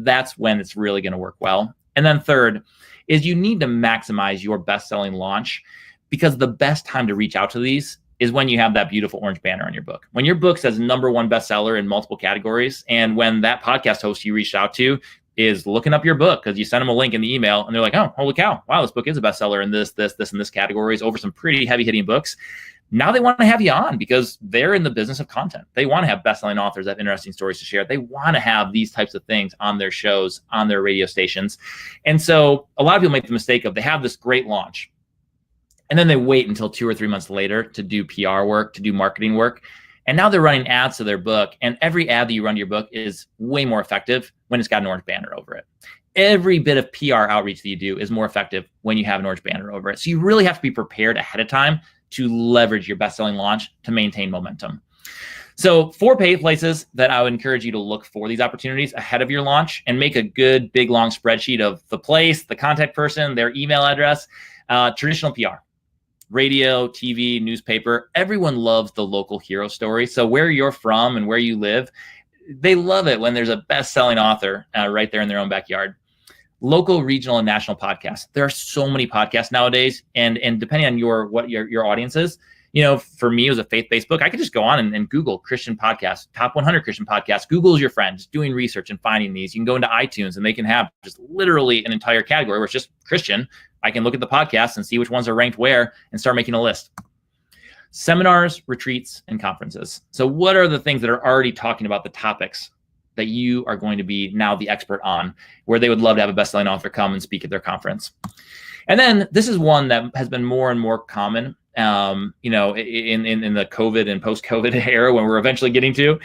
that's when it's really going to work well. And then third is you need to maximize your best-selling launch, because the best time to reach out to these is when you have that beautiful orange banner on your book. When your book says #1 bestseller in multiple categories, and when that podcast host you reached out to is looking up your book because you sent them a link in the email and they're like, oh, holy cow, wow, this book is a bestseller in this, and this categories over some pretty heavy hitting books. Now they want to have you on because they're in the business of content. They want to have best-selling authors that have interesting stories to share. They want to have these types of things on their shows, on their radio stations. And so a lot of people make the mistake of they have this great launch and then they wait until 2 or 3 months later to do PR work, to do marketing work. And now they're running ads to their book, and every ad that you run to your book is way more effective when it's got an orange banner over it. Every bit of PR outreach that you do is more effective when you have an orange banner over it. So you really have to be prepared ahead of time to leverage your best-selling launch to maintain momentum. So 4 paid places that I would encourage you to look for these opportunities ahead of your launch, and make a good, big, long spreadsheet of the place, the contact person, their email address, traditional PR. Radio, TV, newspaper, everyone loves the local hero story. So where you're from and where you live, they love it when there's a best-selling author right there in their own backyard. Local, regional, and national podcasts. There are so many podcasts nowadays, and depending on what your audience is, for me, it was a faith-based book. I could just go on and Google Christian podcasts, top 100 Christian podcasts. Google is your friend, just doing research and finding these. You can go into iTunes and they can have just literally an entire category where it's just Christian. I can look at the podcasts and see which ones are ranked where and start making a list. Seminars, retreats, and conferences. So what are the things that are already talking about the topics that you are going to be now the expert on, where they would love to have a best-selling author come and speak at their conference? And then this is one that has been more and more common, in the COVID and post-COVID era, when we're eventually getting to,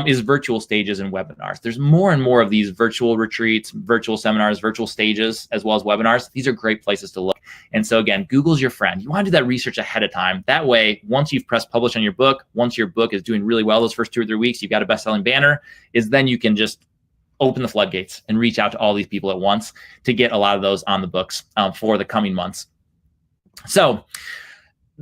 is virtual stages and webinars. There's more and more of these virtual retreats, virtual seminars, virtual stages, as well as webinars. These are great places to look. And so again, Google's your friend. You want to do that research ahead of time. That way, once you've pressed publish on your book, once your book is doing really well those first 2 or 3 weeks, you've got a best-selling banner, is then you can just open the floodgates and reach out to all these people at once to get a lot of those on the books for the coming months. So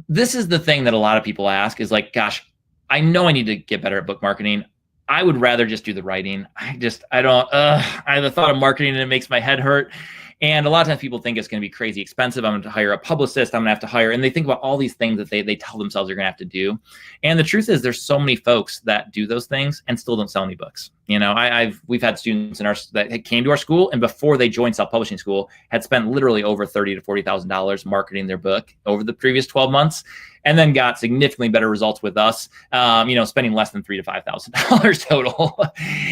this is the thing that a lot of people ask is like, gosh, I know I need to get better at book marketing. I would rather just do the writing. I have the thought of marketing and it makes my head hurt. And a lot of times people think it's going to be crazy expensive. I'm going to hire a publicist. I'm going to have to hire, and they think about all these things that they tell themselves they're going to have to do. And the truth is there's so many folks that do those things and still don't sell any books. We've had students that came to our school, and before they joined self-publishing school had spent literally over $30,000 to $40,000 marketing their book over the previous 12 months. And then got significantly better results with us, spending less than $3,000 to $5,000 total.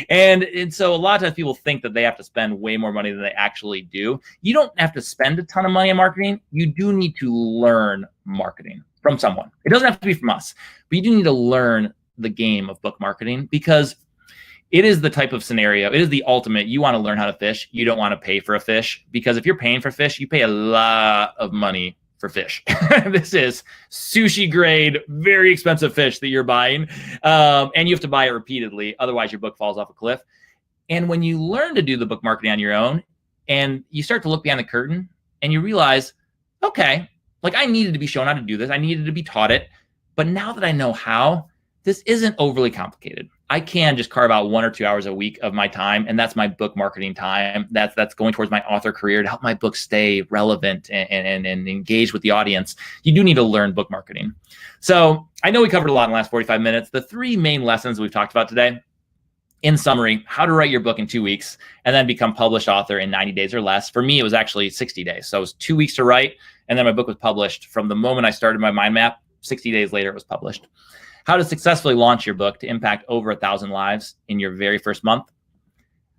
and so a lot of times people think that they have to spend way more money than they actually do. You don't have to spend a ton of money on marketing. You do need to learn marketing from someone. It doesn't have to be from us, but you do need to learn the game of book marketing, because it is the type of scenario, it is the ultimate. You want to learn how to fish. You don't want to pay for a fish, because if you're paying for fish, you pay a lot of money for fish. This is sushi grade, very expensive fish that you're buying. And you have to buy it repeatedly. Otherwise, your book falls off a cliff. And when you learn to do the book marketing on your own and you start to look behind the curtain and you realize, okay, like I needed to be shown how to do this. I needed to be taught it. But now that I know how, this isn't overly complicated. I can just carve out 1 or 2 hours a week of my time, and that's my book marketing time. That's going towards my author career to help my book stay relevant and engage with the audience. You do need to learn book marketing. So I know we covered a lot in the last 45 minutes. The 3 main lessons we've talked about today, in summary, how to write your book in 2 weeks and then become published author in 90 days or less. For me, it was actually 60 days. So it was 2 weeks to write, and then my book was published. From the moment I started my mind map, 60 days later, it was published. How to successfully launch your book to impact over 1,000 lives in your very first month,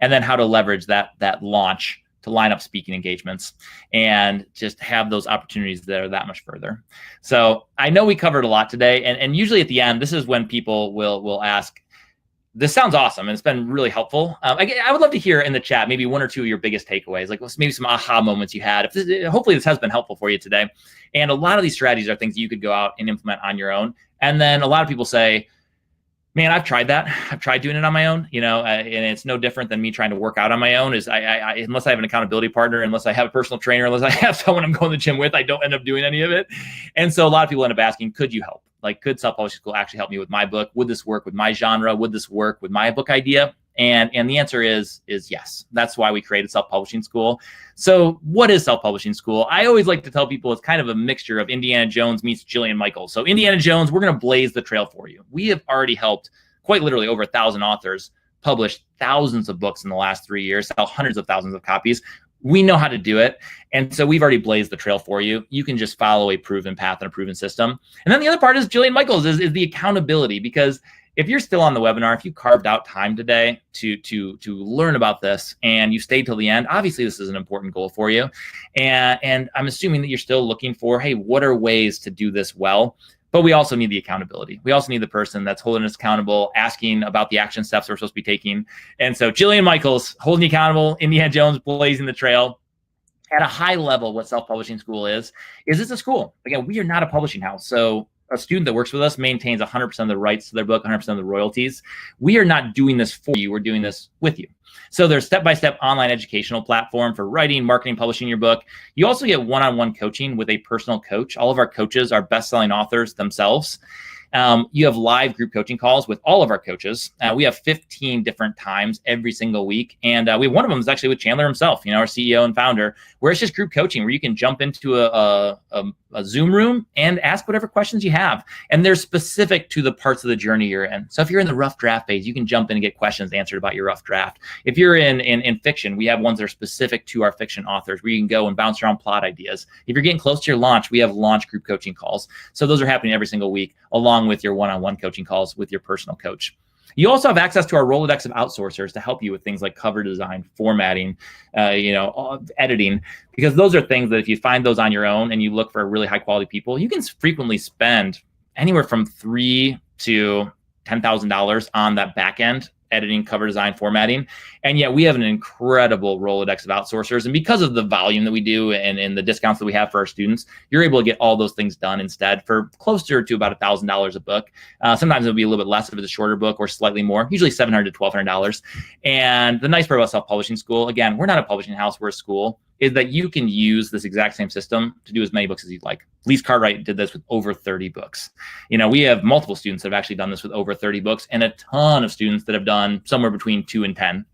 and then how to leverage that launch to line up speaking engagements and just have those opportunities that are that much further. So I know we covered a lot today, and usually at the end, this is when people will ask, this sounds awesome and it's been really helpful. I would love to hear in the chat maybe 1 or 2 of your biggest takeaways, like maybe some aha moments you had. Hopefully this has been helpful for you today. And a lot of these strategies are things that you could go out and implement on your own. And then a lot of people say, man, I've tried that. I've tried doing it on my own, and it's no different than me trying to work out on my own. Unless I have an accountability partner, unless I have a personal trainer, unless I have someone I'm going to the gym with, I don't end up doing any of it. And so a lot of people end up asking, could you help? Like, could self-publishing school actually help me with my book? Would this work with my genre? Would this work with my book idea? And the answer is yes. That's why we created Self-Publishing School. So what is Self-Publishing School? I always like to tell people it's kind of a mixture of Indiana Jones meets Jillian Michaels. So Indiana Jones, we're going to blaze the trail for you. We have already helped quite literally over 1,000 authors publish thousands of books in the last 3 years, sell hundreds of thousands of copies. We know how to do it. And so we've already blazed the trail for you. You can just follow a proven path and a proven system. And then the other part is Jillian Michaels is the accountability, because if you're still on the webinar, if you carved out time today to learn about this and you stayed till the end, obviously this is an important goal for you. And I'm assuming that you're still looking for, hey, what are ways to do this well? But we also need the accountability. We also need the person that's holding us accountable, asking about the action steps we're supposed to be taking. And so Jillian Michaels, holding you accountable, Indiana Jones, blazing the trail. At a high level, what Self-Publishing School is it's a school. Again, we are not a publishing house. So a student that works with us maintains 100% of the rights to their book, 100% of the royalties. We are not doing this for you. We're doing this with you. So there's step-by-step online educational platform for writing, marketing, publishing your book. You also get one-on-one coaching with a personal coach. All of our coaches are best-selling authors themselves. You have live group coaching calls with all of our coaches. We have 15 different times every single week. And we have one of them is actually with Chandler himself, our CEO and founder, where it's just group coaching where you can jump into a Zoom room and ask whatever questions you have. And they're specific to the parts of the journey you're in. So if you're in the rough draft phase, you can jump in and get questions answered about your rough draft. If you're in fiction, we have ones that are specific to our fiction authors where you can go and bounce around plot ideas. If you're getting close to your launch, we have launch group coaching calls. So those are happening every single week, along with your one-on-one coaching calls with your personal coach. You also have access to our Rolodex of outsourcers to help you with things like cover design, formatting, editing, because those are things that if you find those on your own and you look for really high quality people, you can frequently spend anywhere from $3,000 to $10,000 on that back end, editing, cover design, formatting. And yet we have an incredible Rolodex of outsourcers. And because of the volume that we do and the discounts that we have for our students, you're able to get all those things done instead for closer to about $1,000 a book. Sometimes it'll be a little bit less if it's a shorter book or slightly more, usually $700 to $1,200. And the nice part about Self-Publishing School, again, we're not a publishing house, we're a school, is that you can use this exact same system to do as many books as you'd like. Lise Cartwright did this with over 30 books. We have multiple students that have actually done this with over 30 books and a ton of students that have done somewhere between 2 and 10.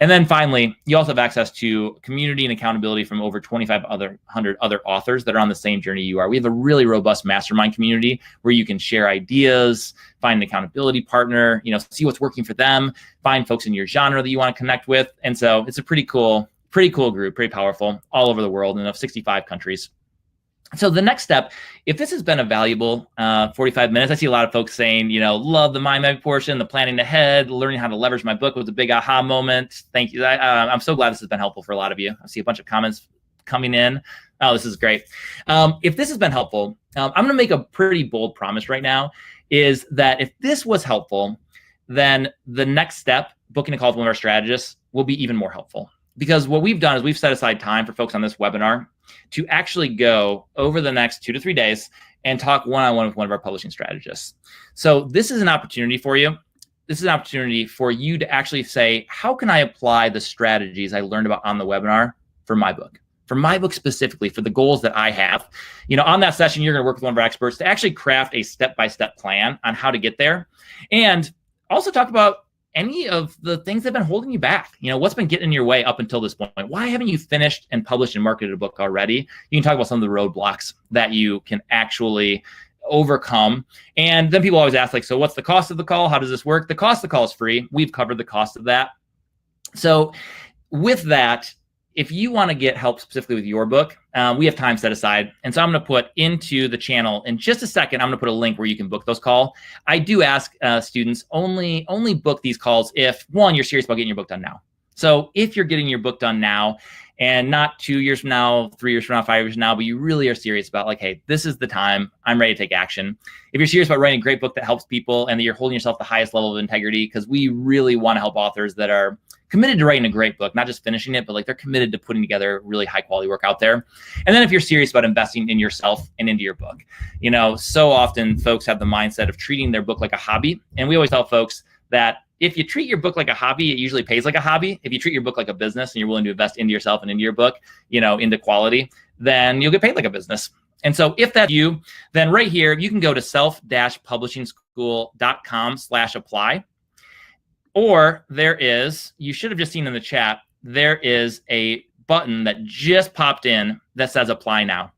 And then finally, you also have access to community and accountability from over 2,500 other authors that are on the same journey you are. We have a really robust mastermind community where you can share ideas, find an accountability partner, see what's working for them, find folks in your genre that you want to connect with. And so it's a pretty cool group, pretty powerful, all over the world in 65 countries. So the next step, if this has been a valuable 45 minutes, I see a lot of folks saying, love the mind map portion, the planning ahead, learning how to leverage my book was a big aha moment. Thank you. I'm so glad this has been helpful for a lot of you. I see a bunch of comments coming in. Oh, this is great. If this has been helpful, I'm going to make a pretty bold promise right now, is that if this was helpful, then the next step, booking a call with one of our strategists, will be even more helpful. Because what we've done is we've set aside time for folks on this webinar to actually go over the next 2 to 3 days and talk one-on-one with one of our publishing strategists. So this is an opportunity for you. This is an opportunity for you to actually say, how can I apply the strategies I learned about on the webinar for my book? For my book specifically, for the goals that I have. On that session, you're going to work with one of our experts to actually craft a step-by-step plan on how to get there. And also talk about any of the things that have been holding you back. What's been getting in your way up until this point? Why haven't you finished and published and marketed a book already? You can talk about some of the roadblocks that you can actually overcome. And then people always ask, so what's the cost of the call? How does this work? The cost of the call is free. We've covered the cost of that. So with that, if you want to get help specifically with your book, we have time set aside. And so I'm going to put into the channel in just a second, I'm going to put a link where you can book those calls. I do ask students only book these calls if, one, you're serious about getting your book done now. So if you're getting your book done now and not 2 years from now, 3 years from now, 5 years from now, but you really are serious about hey, this is the time, I'm ready to take action. If you're serious about writing a great book that helps people and that you're holding yourself the highest level of integrity, because we really want to help authors that are committed to writing a great book, not just finishing it, but they're committed to putting together really high quality work out there. And then if you're serious about investing in yourself and into your book, so often folks have the mindset of treating their book like a hobby. And we always tell folks that if you treat your book like a hobby, it usually pays like a hobby. If you treat your book like a business and you're willing to invest into yourself and into your book, into quality, then you'll get paid like a business. And so if that's you, then right here, you can go to self-publishingschool.com/apply. Or you should have just seen in the chat, there is a button that just popped in that says apply now.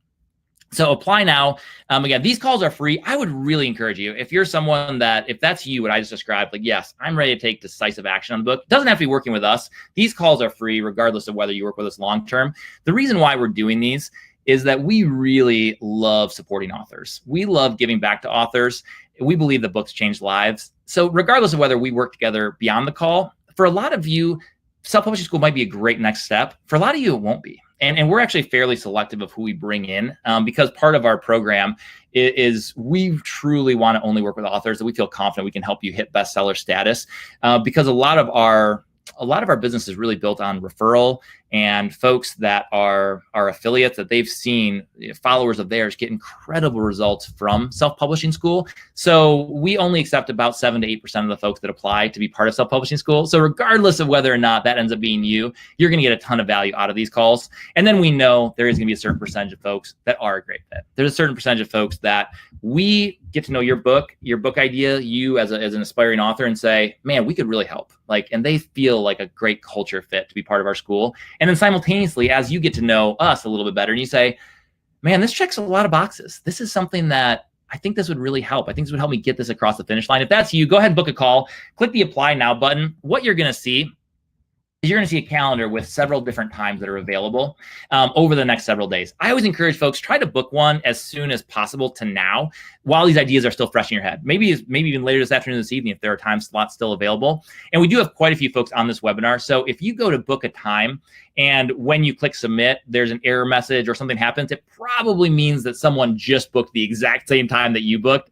So apply now. Again, these calls are free. I would really encourage you, if you're someone if that's you, what I just described, yes, I'm ready to take decisive action on the book. It doesn't have to be working with us. These calls are free regardless of whether you work with us long-term. The reason why we're doing these is that we really love supporting authors. We love giving back to authors. We believe that books change lives. So regardless of whether we work together beyond the call, for a lot of you, self-publishing school might be a great next step. For a lot of you, it won't be. And we're actually fairly selective of who we bring in because part of our program is we truly want to only work with authors that we feel confident we can help you hit bestseller status because a lot of our business is really built on referral and folks that are affiliates that they've seen followers of theirs get incredible results from self-publishing school. So we only accept about 7 to 8% of the folks that apply to be part of self-publishing school. So regardless of whether or not that ends up being you're going to get a ton of value out of these calls. And then we know there is going to be a certain percentage of folks that are a great fit. There's a certain percentage of folks that we get to know your book idea, you as an aspiring author, and say, man, we could really help. And they feel like a great culture fit to be part of our school. And then simultaneously, as you get to know us a little bit better and you say, man, this checks a lot of boxes. This is something that I think this would really help. I think this would help me get this across the finish line. If that's you, go ahead and book a call. Click the apply now button. What you're going to see is you're going to see a calendar with several different times that are available over the next several days. I always encourage folks, try to book one as soon as possible to now while these ideas are still fresh in your head. Maybe even later this afternoon, this evening, if there are time slots still available. And we do have quite a few folks on this webinar. So if you go to book a time and when you click submit, there's an error message or something happens, it probably means that someone just booked the exact same time that you booked.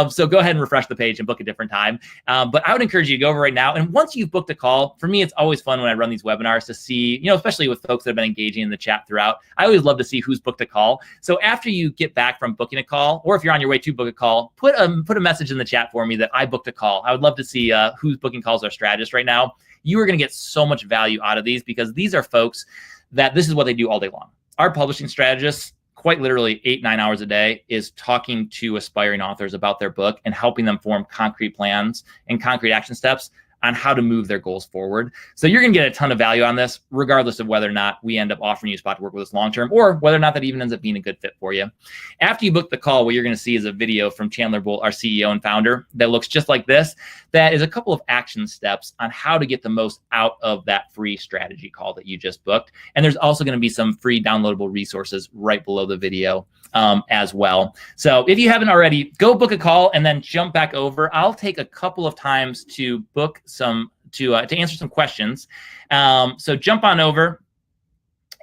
So go ahead and refresh the page and book a different time. But I would encourage you to go over right now. And once you've booked a call, for me, it's always fun when I run these webinars to see, especially with folks that have been engaging in the chat throughout, I always love to see who's booked a call. So after you get back from booking a call, or if you're on your way to book a call, put a message in the chat for me that I booked a call. I would love to see who's booking calls are strategists right now. You are going to get so much value out of these because these are folks that this is what they do all day long. Our publishing strategists, quite literally 8-9 hours a day, is talking to aspiring authors about their book and helping them form concrete plans and concrete action steps on how to move their goals forward. So you're going to get a ton of value on this, regardless of whether or not we end up offering you a spot to work with us long-term, or whether or not that even ends up being a good fit for you. After you book the call, what you're going to see is a video from Chandler Bolt, our CEO and founder, that looks just like this. That is a couple of action steps on how to get the most out of that free strategy call that you just booked. And there's also going to be some free downloadable resources right below the video as well. So if you haven't already, go book a call and then jump back over. I'll take a couple of times to book to answer some questions. So jump on over,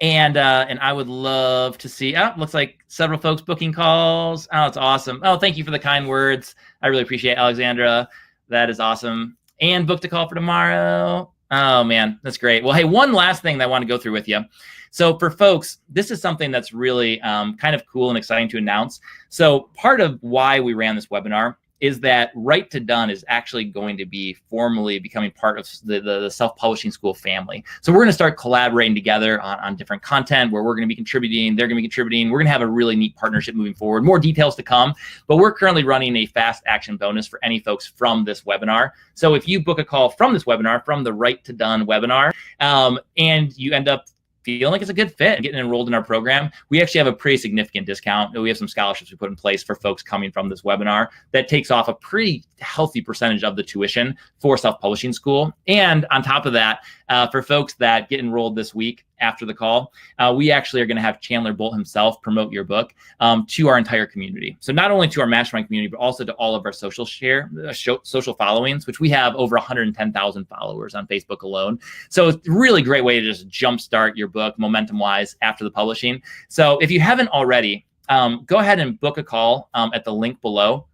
and I would love to see. Looks like several folks booking calls. Oh, it's awesome. Oh, thank you for the kind words. I really appreciate it, Alexandra. That is awesome. and booked a call for tomorrow. Oh man, that's great. Well, hey, one last thing that I want to go through with you. So for folks, this is something that's really kind of cool and exciting to announce. So part of why we ran this webinar is that Right to Done is actually going to be formally becoming part of the Self-Publishing School family. So we're going to start collaborating together on different content where we're going to be contributing, they're going to be contributing. We're going to have a really neat partnership moving forward. More details to come, but we're currently running a fast action bonus for any folks from this webinar. So if you book a call from this webinar, from the Right to Done webinar, and you end up feeling like it's a good fit and getting enrolled in our program, we actually have a pretty significant discount. We have some scholarships we put in place for folks coming from this webinar that takes off a pretty healthy percentage of the tuition for Self-Publishing School. And on top of that, for folks that get enrolled this week after the call, we actually are going to have Chandler Bolt himself promote your book to our entire community. So not only to our mastermind community, but also to all of our social followings, which we have over 110,000 followers on Facebook alone. So it's a really great way to just jumpstart your book momentum-wise after the publishing. So if you haven't already, go ahead and book a call at the link below.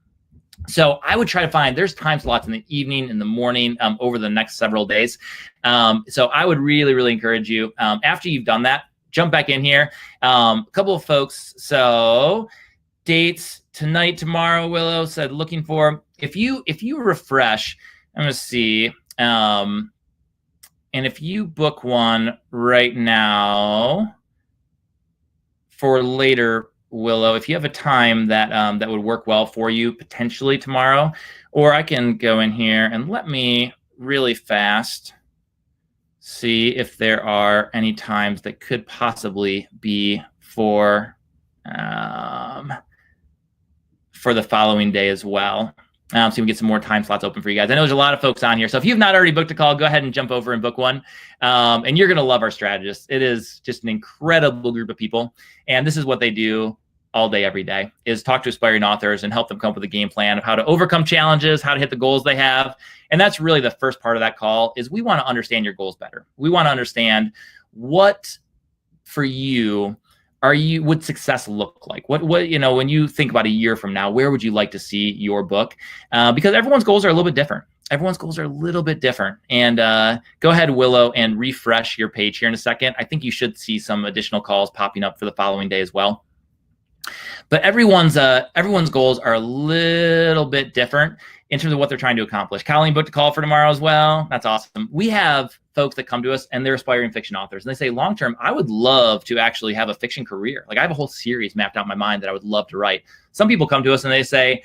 So I would try to find, there's time slots in the evening, in the morning, over the next several days. So I would really, really encourage you, after you've done that, jump back in here. A couple of folks, so dates tonight, tomorrow, Willow said looking for, if you refresh, I'm gonna see, and if you book one right now for later, Willow, if you have a time that that would work well for you, potentially tomorrow, or I can go in here and let me really fast see if there are any times that could possibly be for the following day as well. So we can get some more time slots open for you guys. I know there's a lot of folks on here. So if you've not already booked a call, go ahead and jump over and book one. And you're going to love our strategists. It is just an incredible group of people. And this is what they do all day, every day, is talk to aspiring authors and help them come up with a game plan of how to overcome challenges, how to hit the goals they have. And that's really the first part of that call, is we want to understand your goals better. We want to understand what, for you, would success look like? What when you think about a year from now, where would you like to see your book? Because everyone's goals are a little bit different. And go ahead, Willow, and refresh your page here in a second. I think you should see some additional calls popping up for the following day as well. But everyone's goals are a little bit different in terms of what they're trying to accomplish. Colleen booked a call for tomorrow as well. That's awesome. We have folks that come to us and they're aspiring fiction authors. And they say, long term, I would love to actually have a fiction career. Like, I have a whole series mapped out in my mind that I would love to write. Some people come to us and they say,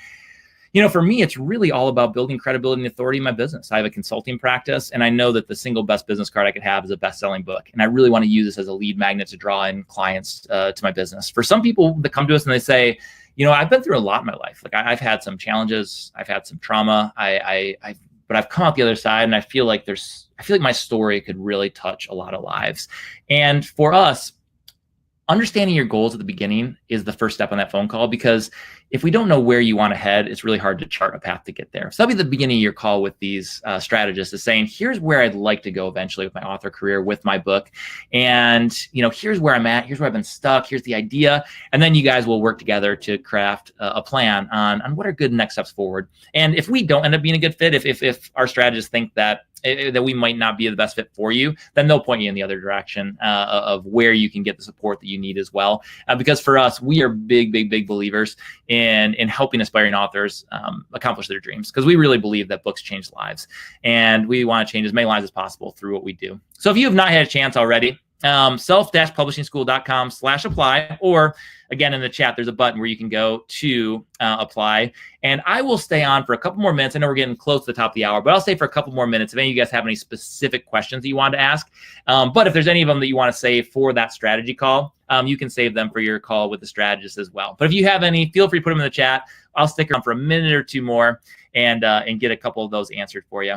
for me, it's really all about building credibility and authority in my business. I have a consulting practice, and I know that the single best business card I could have is a best-selling book. And I really want to use this as a lead magnet to draw in clients to my business. For some people that come to us and they say, I've been through a lot in my life. Like, I've had some challenges, I've had some trauma, but I've come out the other side, and I feel like my story could really touch a lot of lives. And for us, understanding your goals at the beginning is the first step on that phone call, because if we don't know where you want to head, it's really hard to chart a path to get there. So that'll be the beginning of your call with these strategists, is saying, here's where I'd like to go eventually with my author career, with my book. And, here's where I'm at, here's where I've been stuck, here's the idea. And then you guys will work together to craft a plan on what are good next steps forward. And if we don't end up being a good fit, if our strategists think that we might not be the best fit for you, then they'll point you in the other direction of where you can get the support that you need as well. Because for us, we are big believers in helping aspiring authors accomplish their dreams, because we really believe that books change lives, and we want to change as many lives as possible through what we do. So if you have not had a chance already, self-publishingschool.com/apply, or again, in the chat, there's a button where you can go to apply. And I will stay on for a couple more minutes. I know we're getting close to the top of the hour, but I'll stay for a couple more minutes if any of you guys have any specific questions that you want to ask. But if there's any of them that you want to save for that strategy call, you can save them for your call with the strategist as well. But if you have any, feel free to put them in the chat. I'll stick around for a minute or two more and get a couple of those answered for you.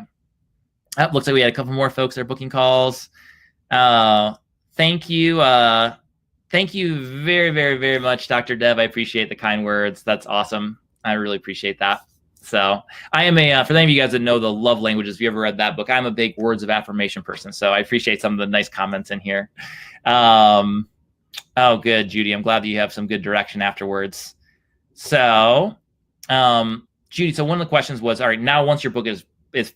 Looks like we had a couple more folks that are booking calls. Thank you. Thank you very much, Dr. Dev. I appreciate the kind words. That's awesome. I really appreciate that. So I am for any of you guys that know the love languages, if you ever read that book, I'm a big words of affirmation person. So I appreciate some of the nice comments in here. Oh, good, Judy. I'm glad that you have some good direction afterwards. So, Judy, so one of the questions was, all right, now once your book is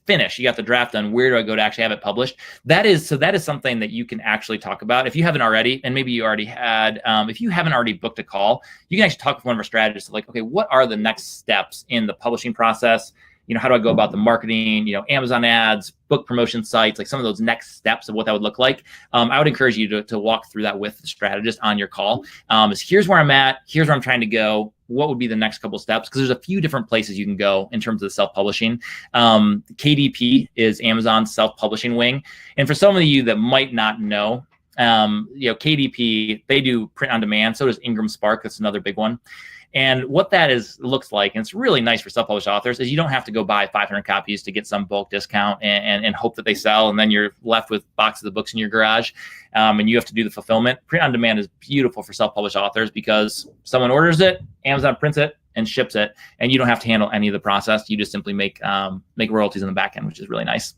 finished, you got the draft done, where do I go to actually have it published? That is something that you can actually talk about if you haven't already, and maybe you already had. If you haven't already booked a call, you can actually talk with one of our strategists, like, okay, what are the next steps in the publishing process? How do I go about the marketing, Amazon ads, book promotion sites, like some of those next steps of what that would look like. I would encourage you to walk through that with the strategist on your call. Here's where I'm at, here's where I'm trying to go. What would be the next couple steps? Because there's a few different places you can go in terms of the self-publishing. KDP is Amazon's self-publishing wing. And for some of you that might not know, KDP, they do print on demand. So does Ingram Spark. That's another big one. And what that looks like, and it's really nice for self-published authors, is you don't have to go buy 500 copies to get some bulk discount and hope that they sell, and then you're left with boxes of books in your garage, and you have to do the fulfillment. Print on demand is beautiful for self-published authors because someone orders it, Amazon prints it, and ships it, and you don't have to handle any of the process. You just simply make royalties in the back end, which is really nice.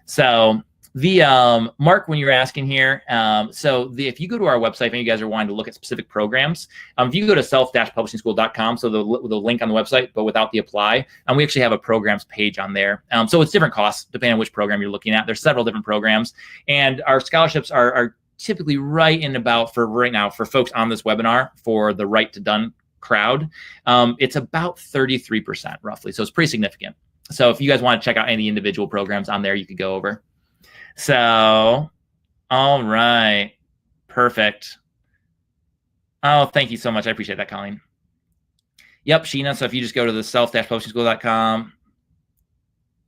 So Mark, when you're asking here, if you go to our website and you guys are wanting to look at specific programs, if you go to self-publishingschool.com, so the link on the website, but without the apply, we actually have a programs page on there. So it's different costs depending on which program you're looking at. There's several different programs, and our scholarships are typically right in about, for right now, for folks on this webinar, for the Right to Done crowd, it's about 33% roughly. So it's pretty significant. So if you guys want to check out any individual programs on there, you could go over. So, all right, perfect. Oh, thank you so much. I appreciate that, Colleen. Yep, Sheena. So if you just go to the self-publishingschool.com.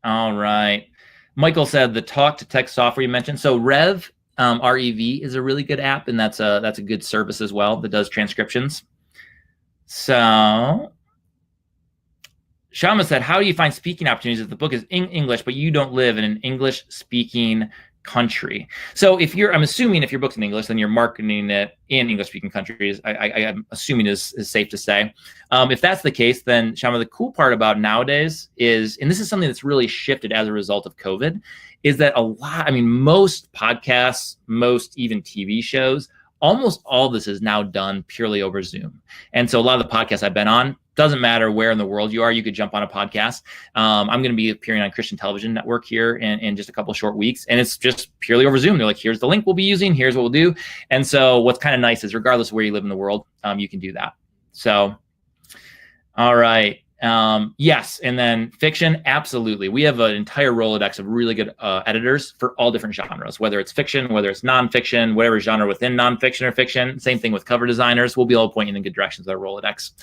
All right. Michael said the talk-to-text software you mentioned. So Rev, R-E-V, is a really good app, and that's a good service as well that does transcriptions. So Shama said, how do you find speaking opportunities if the book is in English, but you don't live in an English-speaking country? So I'm assuming if your book's in English, then you're marketing it in English-speaking countries. I'm assuming is safe to say. If that's the case, then Shama, the cool part about nowadays is, and this is something that's really shifted as a result of COVID, is that most podcasts, most even TV shows, almost all of this is now done purely over Zoom. And so a lot of the podcasts I've been on, doesn't matter where in the world you are, you could jump on a podcast. I'm going to be appearing on Christian Television Network here in just a couple of short weeks. And it's just purely over Zoom. They're like, here's the link we'll be using. Here's what we'll do. And so what's kind of nice is regardless of where you live in the world, you can do that. So, all right. Yes. And then fiction, absolutely. We have an entire Rolodex of really good editors for all different genres, whether it's fiction, whether it's nonfiction, whatever genre within nonfiction or fiction. Same thing with cover designers. We'll be able to point you in good directions with our Rolodex.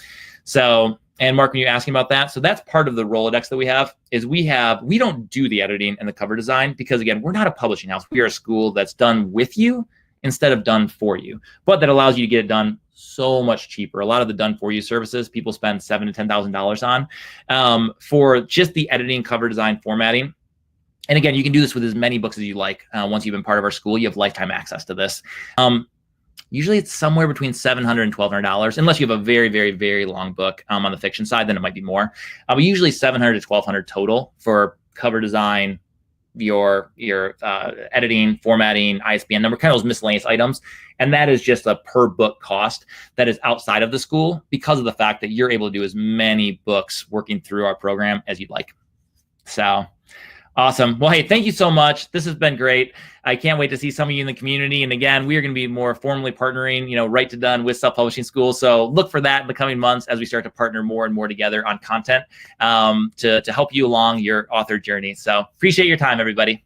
So, and Mark, when you're asking about that, so that's part of the Rolodex that we have, is we don't do the editing and the cover design because, again, we're not a publishing house. We are a school that's done with you instead of done for you, but that allows you to get it done so much cheaper. A lot of the done for you services people spend $7,000 to $10,000 on for just the editing, cover design, formatting. And again, you can do this with as many books as you like. Once you've been part of our school, you have lifetime access to this. Usually it's somewhere between $700 and $1,200, unless you have a very, very, very long book on the fiction side, then it might be more. But usually $700 to $1,200 total for cover design, your editing, formatting, ISBN number, kind of those miscellaneous items. And that is just a per book cost that is outside of the school because of the fact that you're able to do as many books working through our program as you'd like. So awesome. Well, hey, thank you so much. This has been great. I can't wait to see some of you in the community. And again, we are going to be more formally partnering, Right to Done with Self-Publishing School. So look for that in the coming months as we start to partner more and more together on content to help you along your author journey. So appreciate your time, everybody.